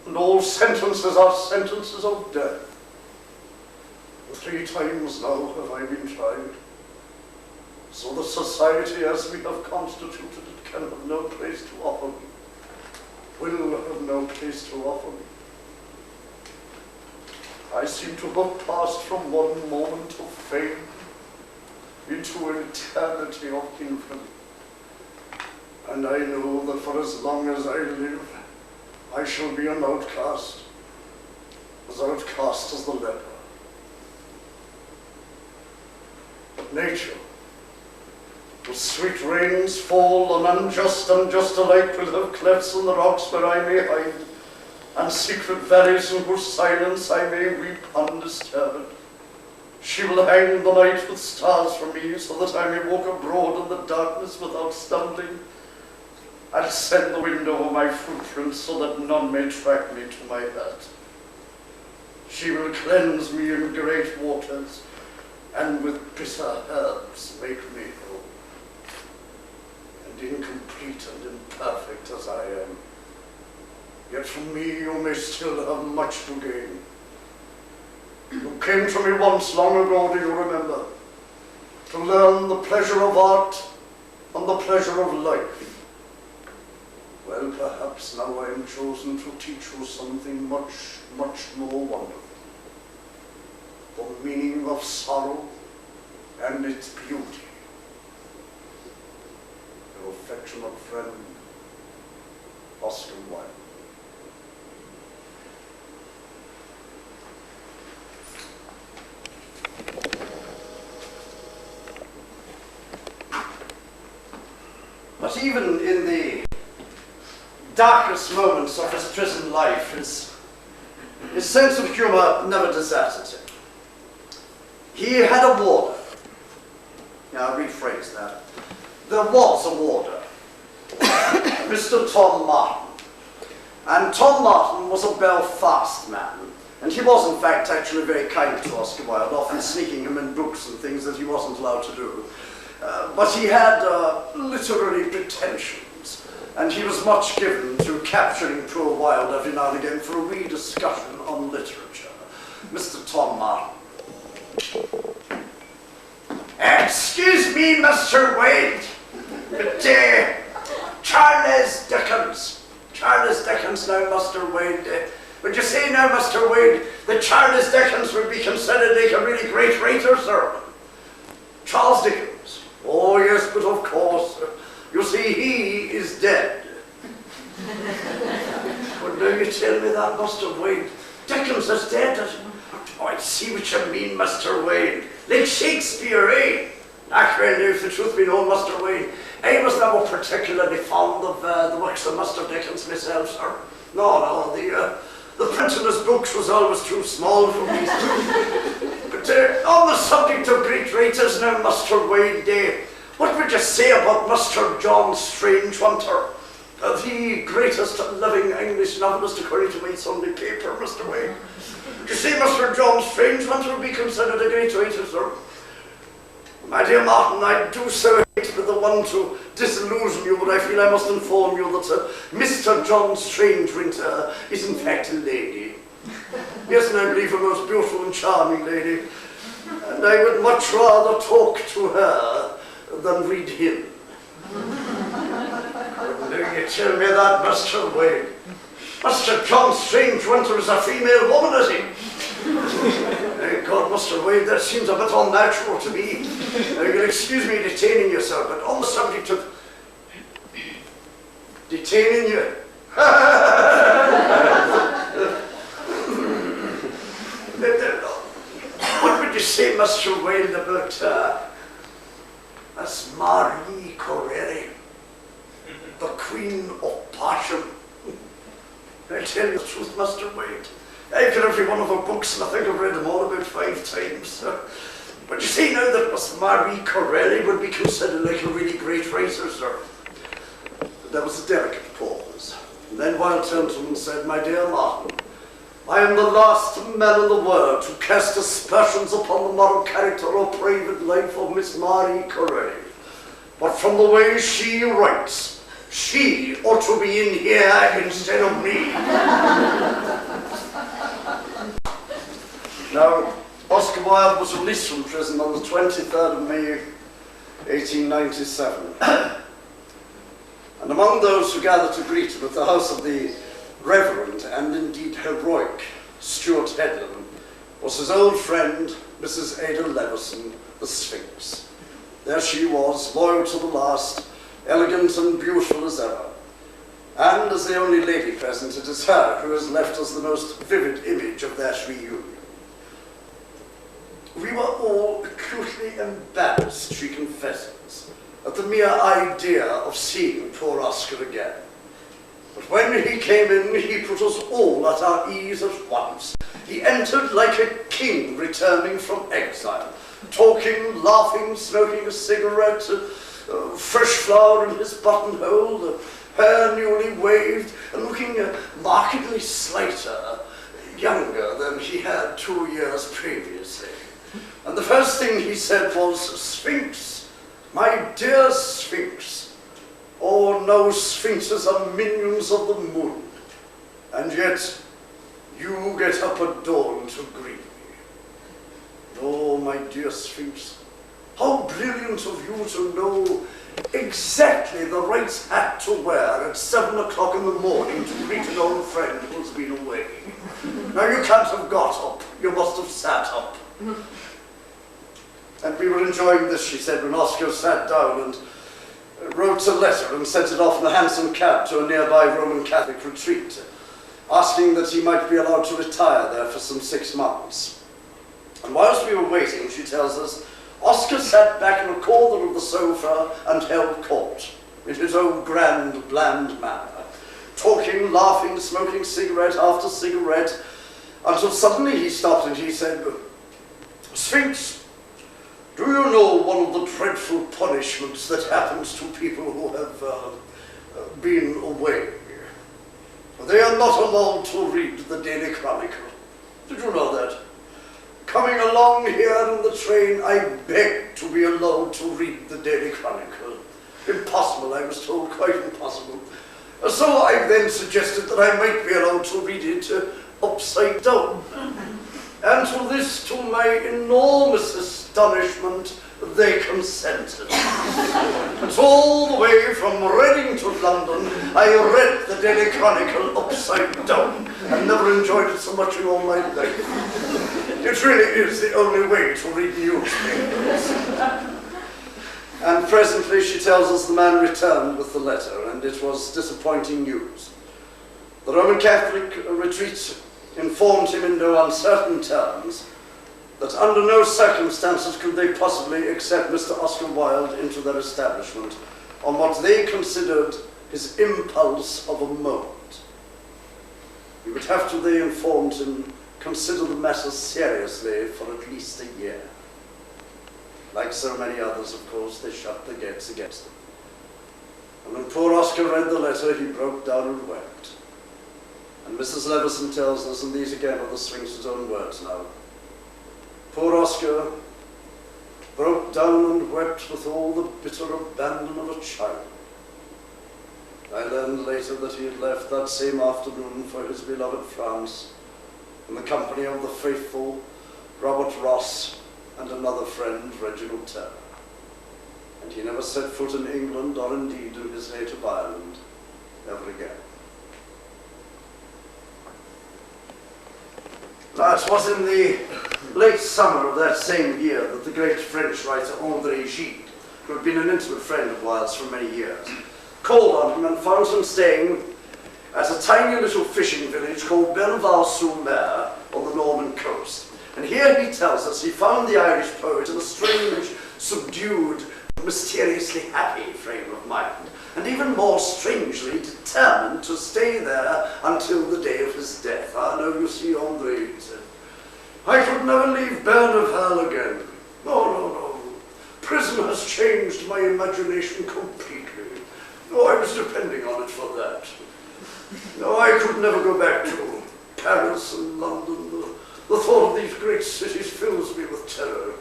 and all sentences are sentences of death. 3 times now have I been tried, so the society as we have constituted it can have no place to offer me, will have no place to offer me. I seem to have passed from one moment of fame into an eternity of infamy. And I know that for as long as I live, I shall be an outcast as the leper. But nature, the sweet rains fall, and unjust alike will have clefts in the rocks where I may hide, and secret valleys in whose silence I may weep undisturbed. She will hang the night with stars for me, so that I may walk abroad in the darkness without stumbling. I'll send the wind over my footprints, so that none may track me to my hurt. She will cleanse me in great waters, and with bitter herbs make me whole. And incomplete and imperfect as I am, yet from me you may still have much to gain. You came to me once long ago, do you remember, to learn the pleasure of art and the pleasure of life. Well, perhaps now I am chosen to teach you something much, much more wonderful. The meaning of sorrow and its beauty. Your affectionate friend, Oscar Wilde. But even in the darkest moments of his prison life, his sense of humor never deserted him. He had a warder. Now, I'll rephrase that. There was a warder, Mr. Tom Martin. And Tom Martin was a Belfast man. And he was, in fact, actually very kind to Oscar Wilde, often sneaking him in books and things that he wasn't allowed to do. But he had literary pretensions, and he was much given to capturing poor Wilde every now and again for a wee discussion on literature. Mr. Tom Martin. Excuse me, Mr. Wade, but Charles Dickens now, Mr. Wade. Would you say now, Mr. Wade, that Charles Dickens would be considered like a really great writer, sir? Charles Dickens. Oh, yes, but of course. You see, he is dead. But now you tell me that, Mr. Wade. Dickens is dead. Oh, I see what you mean, Mr. Wade. Like Shakespeare, eh? Actually, if the truth be known, Mr. Wade, I was never particularly fond of the works of Mr. Dickens myself, sir. No, the print in his books was always too small for me. But on the subject of great writers now, Mr. Wade, what would you say about Mr. John Strangewater, the greatest living English novelist according to my Sunday paper, Mr. Wade? Would you say Mr. John Strangewater would be considered a great writer, sir? My dear Martin, I do so hate to be the one to disillusion you, but I feel I must inform you that Mr. John Strangewater is in fact a lady. Yes, and I believe a most beautiful and charming lady. And I would much rather talk to her than read him. Do you tell me that, Mr. Wade? Mr. John Strangewater is a female woman, is he? God, Mr. Wade, that seems a bit unnatural to me. You'll excuse me detaining you, sir, but on the subject of detaining you. What would you say, Mr. Wade, about Miss Marie Corelli, the Queen of Passion? I tell you the truth, Mr. Wade. I've read every one of her books, and I think I've read them all about 5 times. But you see now that Miss Marie Corelli would be considered like a really great writer, sir. There was a delicate pause. And then Wilde turned to him and said, "My dear Martin, I am the last man in the world to cast aspersions upon the moral character or private life of Miss Marie Corelli. But from the way she writes, she ought to be in here instead of me." Now, Oscar Wilde was released from prison on the 23rd of May, 1897. And among those who gathered to greet him at the house of the Reverend and indeed heroic Stuart Headlam was his old friend, Mrs. Ada Levison, the Sphinx. There she was, loyal to the last, elegant and beautiful as ever. And as the only lady present, it is her who has left us the most vivid image of that reunion. We were all acutely embarrassed, she confesses, at the mere idea of seeing poor Oscar again. But when he came in, he put us all at our ease at once. He entered like a king returning from exile, talking, laughing, smoking a cigarette, fresh flower in his buttonhole, the hair newly waved, and looking markedly slighter, younger than he had 2 years previously. And the first thing he said was, "Sphinx, my dear Sphinx, Oh, now sphinxes are minions of the moon, and yet you get up at dawn to greet me. Oh, my dear Sphinx, how brilliant of you to know exactly the right hat to wear at 7 o'clock in the morning to greet an old friend who's been away. Now, you can't have got up, you must have sat up. And we were enjoying this, she said, when Oscar sat down and wrote a letter and sent it off in a hansom cab to a nearby Roman Catholic retreat, asking that he might be allowed to retire there for some 6 months. And whilst we were waiting, she tells us, Oscar sat back in a corner of the sofa and held court, in his own grand, bland manner, talking, laughing, smoking cigarette after cigarette, until suddenly he stopped and he said, Sphinx, do you know one of the dreadful punishments that happens to people who have been away? They are not allowed to read the Daily Chronicle. Did you know that? Coming along here in the train, I begged to be allowed to read the Daily Chronicle. Impossible, I was told, quite impossible. So I then suggested that I might be allowed to read it upside down. And to this, to my enormous astonishment, they consented. And so all the way from Reading to London, I read the Daily Chronicle upside down, and never enjoyed it so much in all my life. It really is the only way to read newspapers. And presently, she tells us the man returned with the letter, and it was disappointing news. The Roman Catholic retreat informed him in no uncertain terms that under no circumstances could they possibly accept Mr. Oscar Wilde into their establishment on what they considered his impulse of a moment. He would have to, they informed him, consider the matter seriously for at least a year. Like so many others, of course, they shut the gates against him. And when poor Oscar read the letter, he broke down and wept. And Mrs. Levison tells us, and these again are the Sphinx's own words now, poor Oscar broke down and wept with all the bitter abandon of a child. I learned later that he had left that same afternoon for his beloved France in the company of the faithful Robert Ross and another friend, Reginald Turner. And he never set foot in England or indeed in his native Ireland ever again. Now, it was in the late summer of that same year that the great French writer André Gide, who had been an intimate friend of Wilde's for many years, called on him and found him staying at a tiny little fishing village called Belval-sur-Mer on the Norman coast. And here he tells us he found the Irish poet in a strange, subdued, mysteriously happy frame of mind, and even more strangely determined to stay there until the day of his death. Ah, no, you see, André, he said, I could never leave Berneval again. No. Prison has changed my imagination completely. No, I was depending on it for that. No, I could never go back to Paris and London. The thought of these great cities fills me with terror.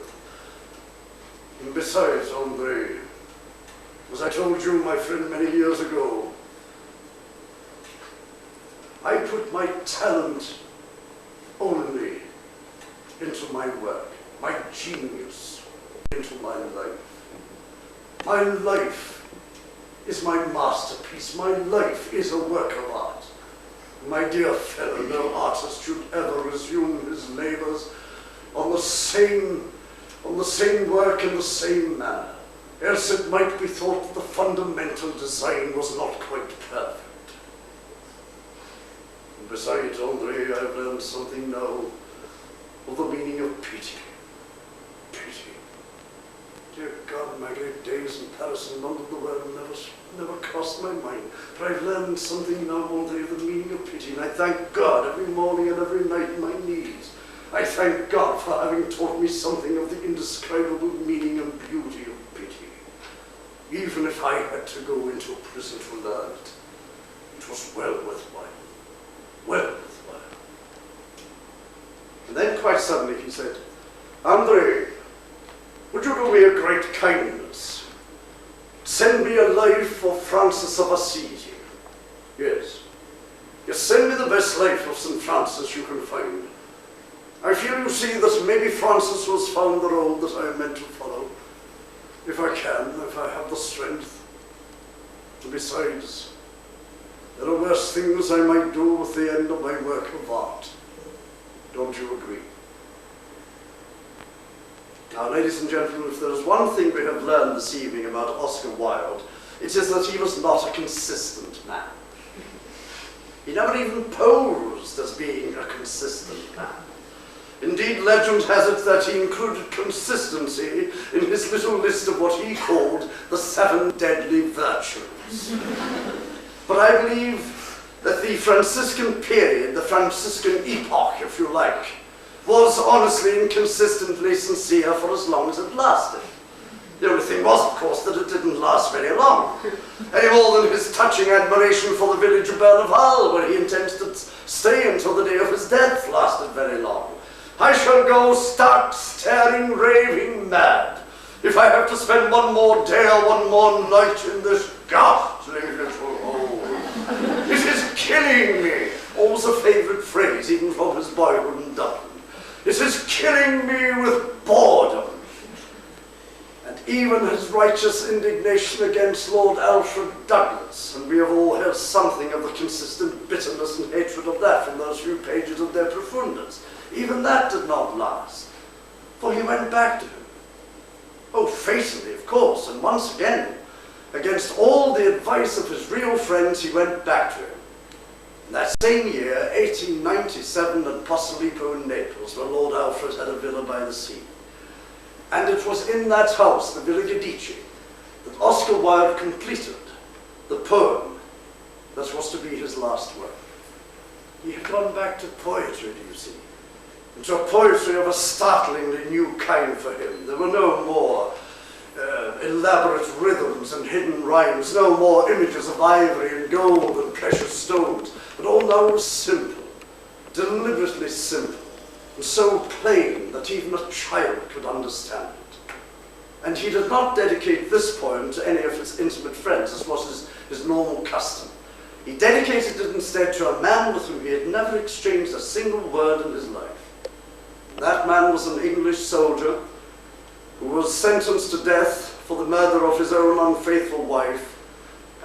And besides, André, as I told you, my friend, many years ago, I put my talent only into my work, my genius into my life. My life is my masterpiece. My life is a work of art. My dear fellow, no artist should ever resume his labors on the same work in the same manner, else it might be thought that the fundamental design was not quite perfect. And besides, André, I've learned something now of the meaning of pity. Pity. Dear God, my great days in Paris and London, the word never crossed my mind. But I've learned something now, André, of the meaning of pity, and I thank God every morning and every night on my knees. I thank God for having taught me something of the indescribable meaning and beauty of pity. Even if I had to go into a prison to learn it, it was well worthwhile. Well worthwhile. And then quite suddenly he said, André, would you do me a great kindness? Send me a life of Francis of Assisi. Yes. Yes, send me the best life of St. Francis you can find. I feel, you see, that maybe Francis has found the road that I am meant to follow. If I can, if I have the strength. And besides, there are worse things I might do with the end of my work of art. Don't you agree? Now, ladies and gentlemen, if there is one thing we have learned this evening about Oscar Wilde, it is that he was not a consistent man. He never even posed as being a consistent man. Indeed, legend has it that he included consistency in his little list of what he called the 7 deadly virtues. But I believe that the Franciscan period, the Franciscan epoch, if you like, was honestly and consistently sincere for as long as it lasted. The only thing was, of course, that it didn't last very long. Any more than his touching admiration for the village of Berneval, where he intends to stay until the day of his death, lasted very long. I shall go stark, staring, raving mad if I have to spend one more day or one more night in this ghastly little hole. It is killing me. Always a favourite phrase, even from his boyhood in Dublin. It is killing me with boredom. And even his righteous indignation against Lord Alfred Douglas, and we have all heard something of the consistent bitterness and hatred of that from those few pages of De Profundis. Even that did not last, for he went back to him. Oh, fatally, of course, and once again, against all the advice of his real friends, he went back to him. That same year, 1897, at Posillipo in Naples, where Lord Alfred had a villa by the sea. And it was in that house, the Villa Giudice, that Oscar Wilde completed the poem that was to be his last work. He had gone back to poetry, do you see? Into a poetry of a startlingly new kind for him. There were no more elaborate rhythms and hidden rhymes, no more images of ivory and gold and precious stones, but all now was simple, deliberately simple, and so plain that even a child could understand it. And he did not dedicate this poem to any of his intimate friends, as was his normal custom. He dedicated it instead to a man with whom he had never exchanged a single word in his life. That man was an English soldier who was sentenced to death for the murder of his own unfaithful wife,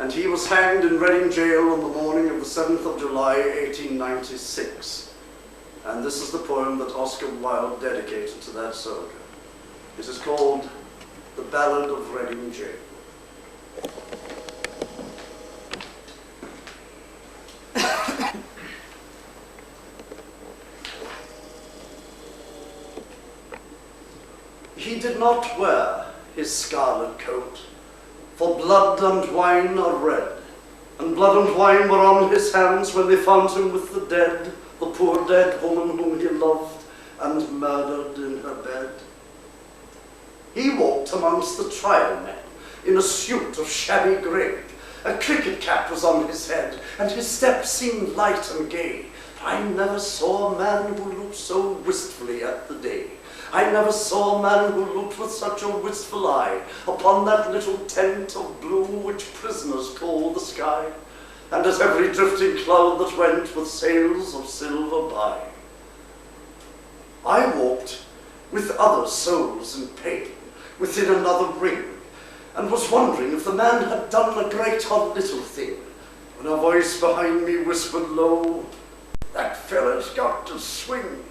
and he was hanged in Reading jail on the morning of the 7th of July, 1896. And this is the poem that Oscar Wilde dedicated to that soldier. It is called The Ballad of Reading Jail. He did not wear his scarlet coat, for blood and wine are red, and blood and wine were on his hands when they found him with the dead, the poor dead woman whom he loved and murdered in her bed. He walked amongst the trial men in a suit of shabby grey. A cricket cap was on his head, and his step seemed light and gay. I never saw a man who looked so wistfully at the day. I never saw a man who looked with such a wistful eye upon that little tent of blue which prisoners call the sky, and at every drifting cloud that went with sails of silver by. I walked with other souls in pain within another ring, and was wondering if the man had done a great or little thing, when a voice behind me whispered low, "That fellow's got to swing."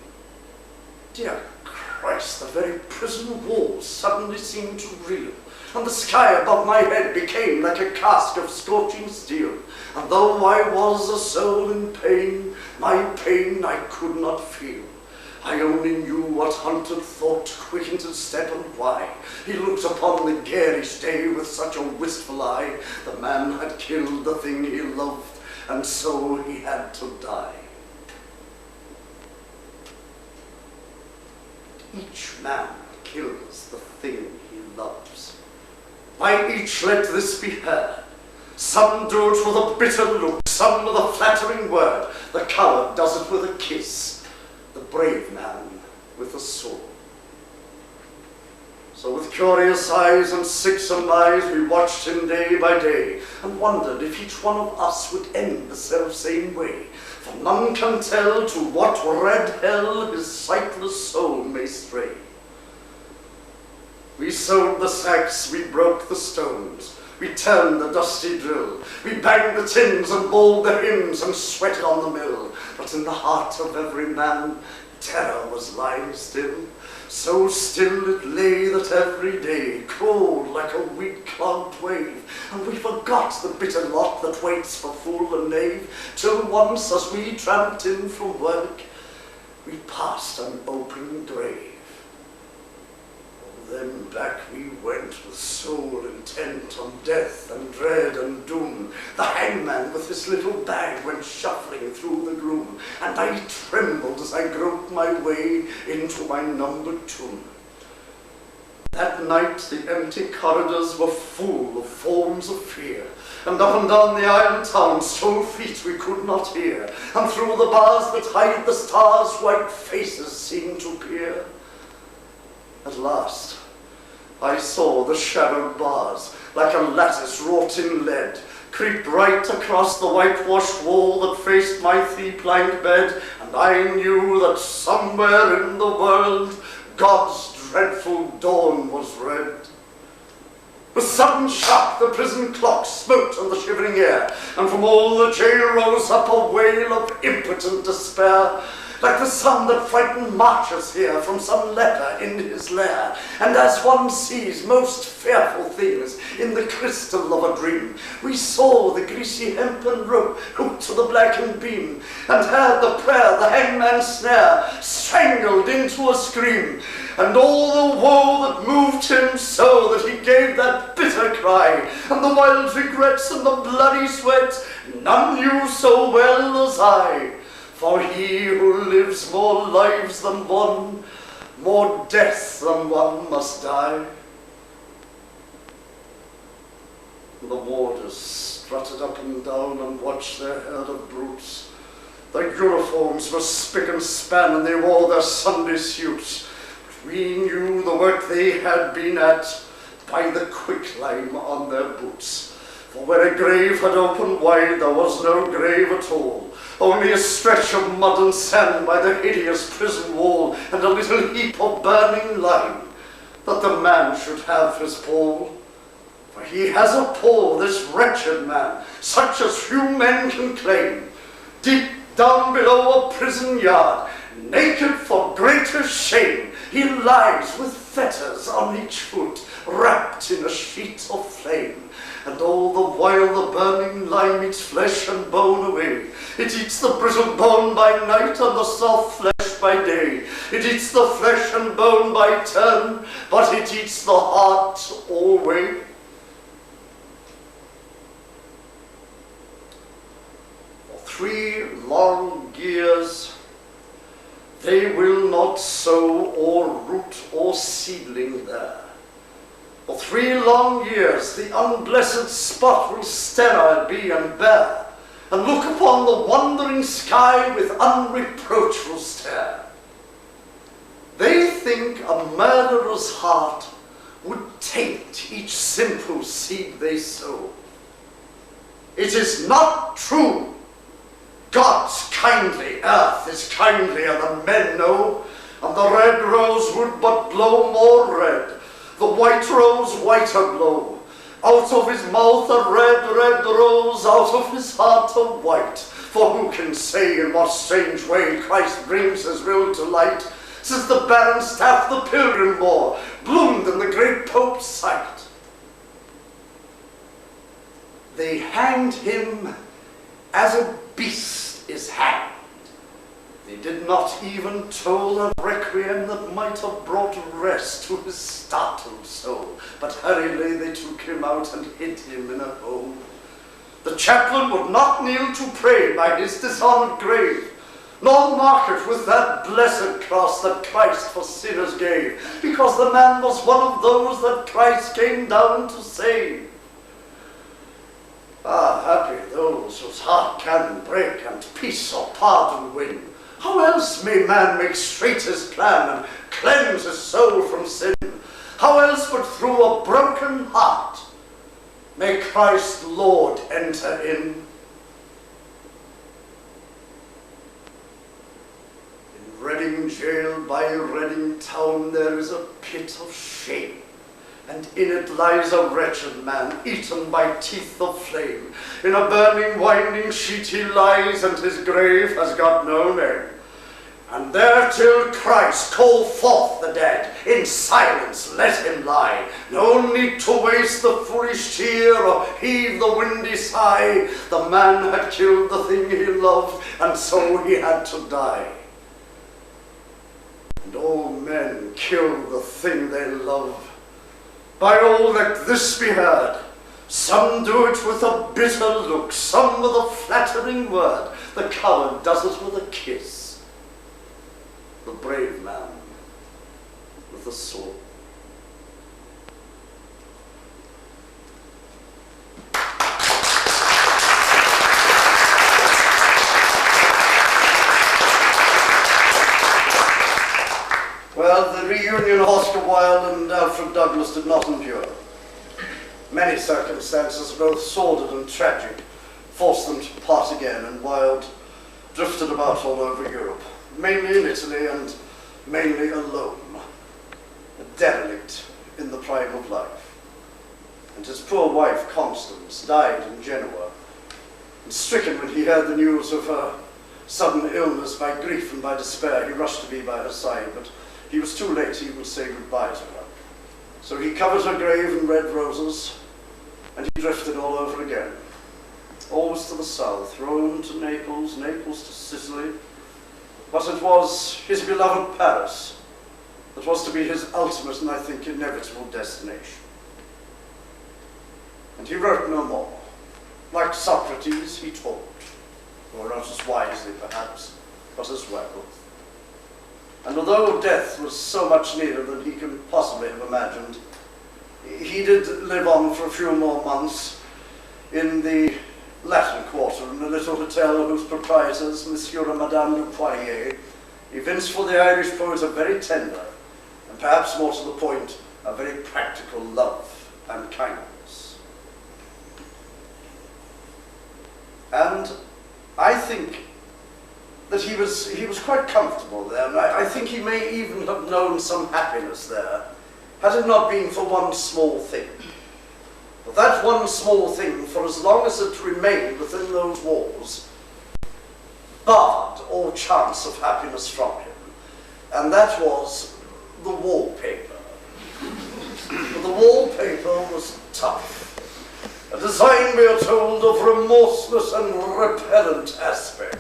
Dear Christ, the very prison walls suddenly seemed to reel, and the sky above my head became like a cask of scorching steel. And though I was a soul in pain, my pain I could not feel. I only knew what haunted thought quickened his step, and why he looked upon the garish day with such a wistful eye. The man had killed the thing he loved, and so he had to die. Each man kills the thing he loves. By each let this be heard. Some do it with a bitter look, some with a flattering word. The coward does it with a kiss, the brave man with a sword. So with curious eyes and sick surmise we watched him day by day, and wondered if each one of us would end the self-same way. For none can tell to what red hell his sightless soul may stray. We sowed the sacks, we broke the stones, we turned the dusty drill, we banged the tins and bowled the hymns and sweated on the mill. But in the heart of every man terror was lying still. So still it lay that every day crawled like a weed-clogged wave, and we forgot the bitter lot that waits for fool and knave, till once as we tramped in from work, we passed an open grave. Then back we went with soul intent on death and dread and doom. The hangman with his little bag went shuffling through the gloom, and I trembled as I groped my way into my numbered tomb. That night the empty corridors were full of forms of fear, and up and down the iron town stole feet we could not hear, and through the bars that hide the stars white faces seemed to peer. At last I saw the shadowed bars, like a lattice wrought in lead, creep right across the whitewashed wall that faced my three-plank bed, and I knew that somewhere in the world God's dreadful dawn was red. With sudden shock the prison clock smote on the shivering air, and from all the jail rose up a wail of impotent despair, like the sound that frightened marchers hear from some leper in his lair. And as one sees most fearful things in the crystal of a dream, we saw the greasy hempen rope hooked to the blackened beam, and heard the prayer, the hangman's snare, strangled into a scream. And all the woe that moved him so that he gave that bitter cry, and the wild regrets and the bloody sweat, none knew so well as I. For he who lives more lives than one, more death than one must die. The warders strutted up and down and watched their herd of brutes. Their uniforms were spick and span, and they wore their Sunday suits. But we knew the work they had been at by the quicklime on their boots. For where a grave had opened wide, there was no grave at all, only a stretch of mud and sand by the hideous prison wall, and a little heap of burning lime, that the man should have his pall. For he has a pall, this wretched man, such as few men can claim, deep down below a prison yard, naked for greater shame. He lies with fetters on each foot, wrapped in a sheet of flame. And all the while the burning lime eats flesh and bone away. It eats the brittle bone by night and the soft flesh by day. It eats the flesh and bone by turn, but it eats the heart alway. For 3 long years they will not sow or root or seedling there. For 3 long years the unblessed spot will sterile be and bare, and look upon the wandering sky with unreproachful stare. They think a murderer's heart would taint each simple seed they sow. It is not true. God's kindly earth is kindlier than men know, and the red rose would but blow more red, the white rose whiter blow. Out of his mouth a red, red rose, out of his heart a white. For who can say in what strange way Christ brings his will to light, since the barren staff the pilgrim bore bloomed in the great Pope's sight? They hanged him as a beast is hanged. They did not even toll a requiem that might have brought rest to his startled soul, but hurriedly they took him out and hid him in a hole. The chaplain would not kneel to pray by his dishonored grave, nor mark it with that blessed cross that Christ for sinners gave, because the man was one of those that Christ came down to save. Ah, happy those whose heart can break and peace or pardon win. How else may man make straight his plan and cleanse his soul from sin? How else but through a broken heart may Christ Lord enter in? In Reading jail by Reading town there is a pit of shame, and in it lies a wretched man, eaten by teeth of flame. In a burning winding sheet he lies, and his grave has got no name. And there till Christ call forth the dead, in silence let him lie. No need to waste the foolish tear, or heave the windy sigh. The man had killed the thing he loved, and so he had to die. And all men kill the thing they love. By all let this be heard, some do it with a bitter look, some with a flattering word. The coward does it with a kiss, the brave man with a sword. Well, the reunion of Oscar Wilde and Alfred Douglas did not endure. Many circumstances, both sordid and tragic, forced them to part again, and Wilde drifted about all over Europe, mainly in Italy and mainly alone, a derelict in the prime of life. And his poor wife, Constance, died in Genoa, and stricken when he heard the news of her sudden illness by grief and by despair, he rushed to be by her side, but he was too late. He would say goodbye to her. So he covered her grave in red roses, and he drifted all over again. Always to the south, Rome to Naples, Naples to Sicily. But it was his beloved Paris that was to be his ultimate and, I think, inevitable destination. And he wrote no more. Like Socrates, he taught, or not as wisely perhaps, but as well. And although death was so much nearer than he can possibly have imagined, he did live on for a few more months in the Latin Quarter, in a little hotel whose proprietors, Monsieur and Madame de Poirier, evinced for the Irish poet a very tender, and perhaps more to the point, a very practical love and kindness. And I think that he was quite comfortable there, and I think he may even have known some happiness there, had it not been for one small thing. But that one small thing, for as long as it remained within those walls, barred all chance of happiness from him, and that was the wallpaper. But the wallpaper was tough. A design, we are told, of remorseless and repellent aspect,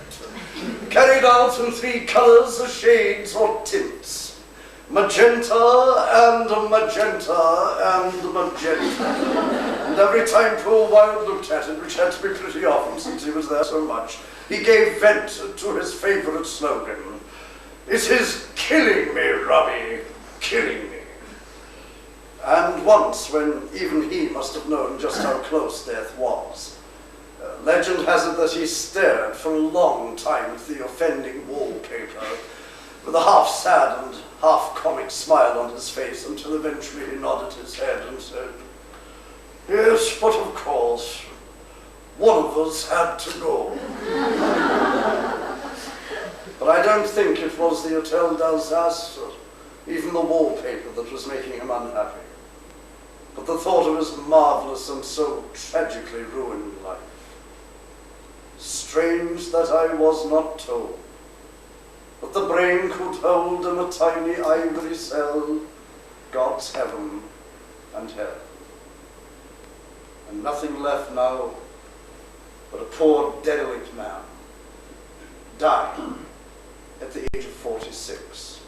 carried out in 3 colors, shades or tints: magenta and magenta and magenta. And every time poor Wilde looked at it, which had to be pretty often since he was there so much, he gave vent to his favourite slogan: "It is killing me, Robbie, killing me." And once, when even he must have known just how close death was, legend has it that he stared for a long time at the offending wallpaper, with a half-sad and half-comic smile on his face, until eventually he nodded his head and said, "Yes, but of course, one of us had to go." But I don't think it was the Hotel d'Alsace, or even the wallpaper, that was making him unhappy, but the thought of his marvellous and so tragically ruined life. Strange that I was not told, but the brain could hold in a tiny ivory cell God's heaven and hell. And nothing left now but a poor derelict man, dying at the age of 46.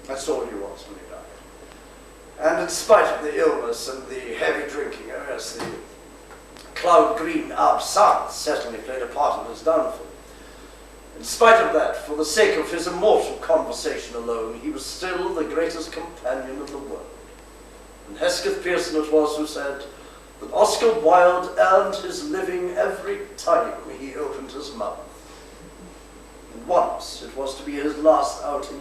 That's all he was when he died. And in spite of the illness and the heavy drinking, yes, the cloud green absinthe certainly played a part in his downfall. In spite of that, for the sake of his immortal conversation alone, he was still the greatest companion of the world. And Hesketh Pearson it was who said that Oscar Wilde earned his living every time he opened his mouth. And once it was to be his last outing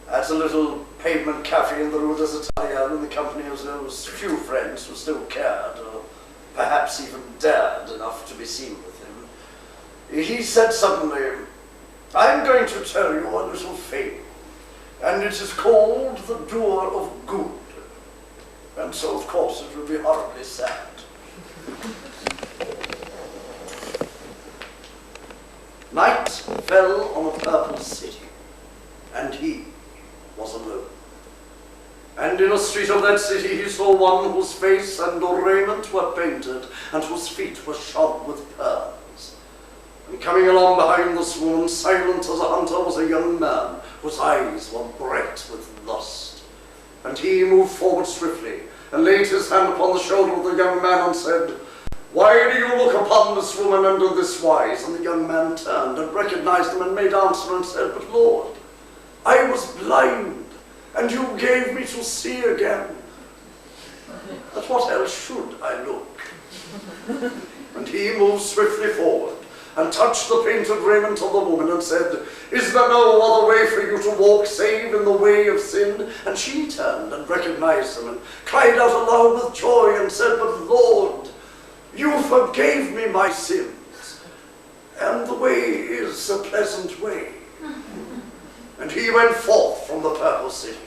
at a little pavement cafe in the Rue des Italiens in the company of those few friends who still cared, or perhaps even dared enough to be seen with him, he said suddenly, "I'm going to tell you a little fable, and it is called The Doer of Good." And so, of course, it will be horribly sad. Night fell on a purple city, and he was alone. And in a street of that city he saw one whose face and raiment were painted, and whose feet were shod with pearls. And coming along behind this woman, silent as a hunter, was a young man whose eyes were bright with lust. And he moved forward swiftly, and laid his hand upon the shoulder of the young man, and said, "Why do you look upon this woman under this wise?" And the young man turned and recognized him, and made answer and said, "But Lord, I was blind, and you gave me to see again. At what else should I look?" And he moved swiftly forward, and touched the painted raiment of the woman, and said, "Is there no other way for you to walk save in the way of sin?" And she turned and recognized him, and cried out aloud with joy, and said, "But Lord, you forgave me my sins, and the way is a pleasant way." And he went forth from the purple city.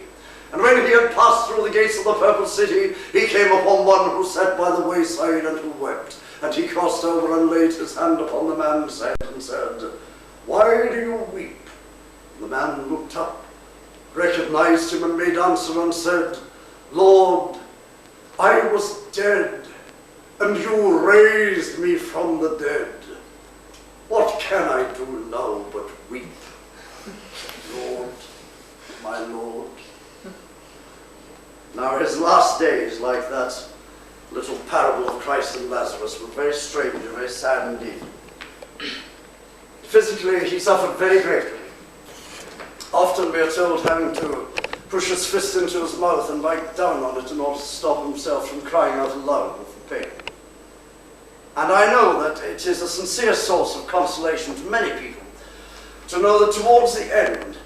And when he had passed through the gates of the purple city, he came upon one who sat by the wayside and who wept. And he crossed over and laid his hand upon the man's head and said, "Why do you weep?" The man looked up, recognized him, and made answer and said, "Lord, I was dead, and you raised me from the dead. What can I do now but weep? Lord, my Lord." Now his last days, like that little parable of Christ and Lazarus, were very strange and very sad indeed. Physically, he suffered very greatly. Often we are told having to push his fist into his mouth and bite down on it in order to stop himself from crying out aloud with the pain. And I know that it is a sincere source of consolation to many people to know that towards the end,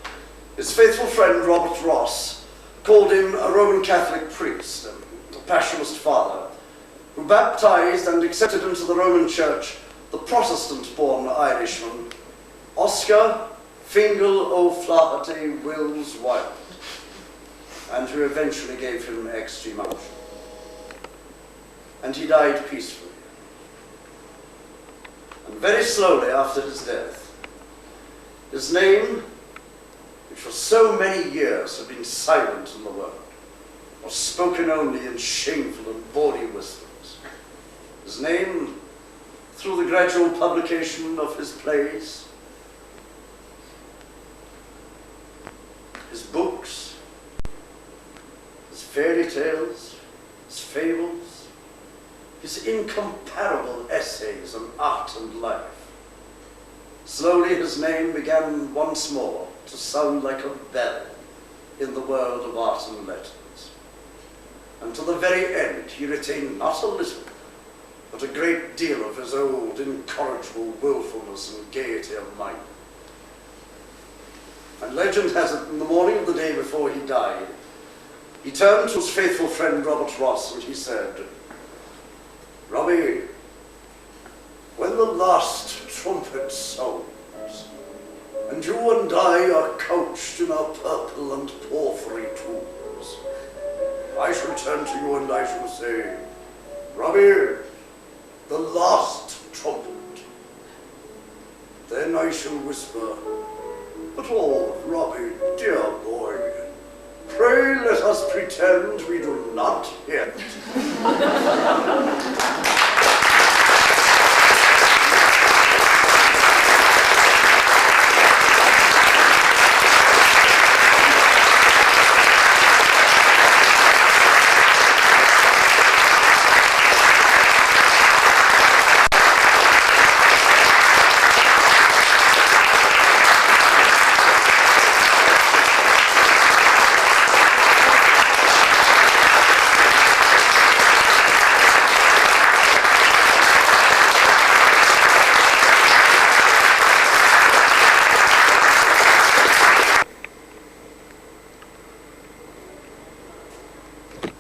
his faithful friend Robert Ross called him a Roman Catholic priest, a Passionist father, who baptized and accepted into the Roman Church the Protestant-born Irishman, Oscar Fingal O'Flaherty Wills Wilde, and who eventually gave him extreme unction. And he died peacefully. And very slowly after his death, his name, which for so many years had been silent in the world, was spoken only in shameful and bawdy whispers. His name, through the gradual publication of his plays, his books, his fairy tales, his fables, his incomparable essays on art and life, slowly his name began once more to sound like a bell in the world of art and letters. And to the very end he retained not a little, but a great deal of his old incorrigible willfulness and gaiety of mind. And legend has it, in the morning of the day before he died, he turned to his faithful friend Robert Ross and he said, "Robbie, when the last trumpet sounds, and you and I are couched in our purple and porphyry tombs, I shall turn to you and I shall say, Robbie, the last trumpet. Then I shall whisper, but oh, Robbie, dear boy, pray let us pretend we do not hear it."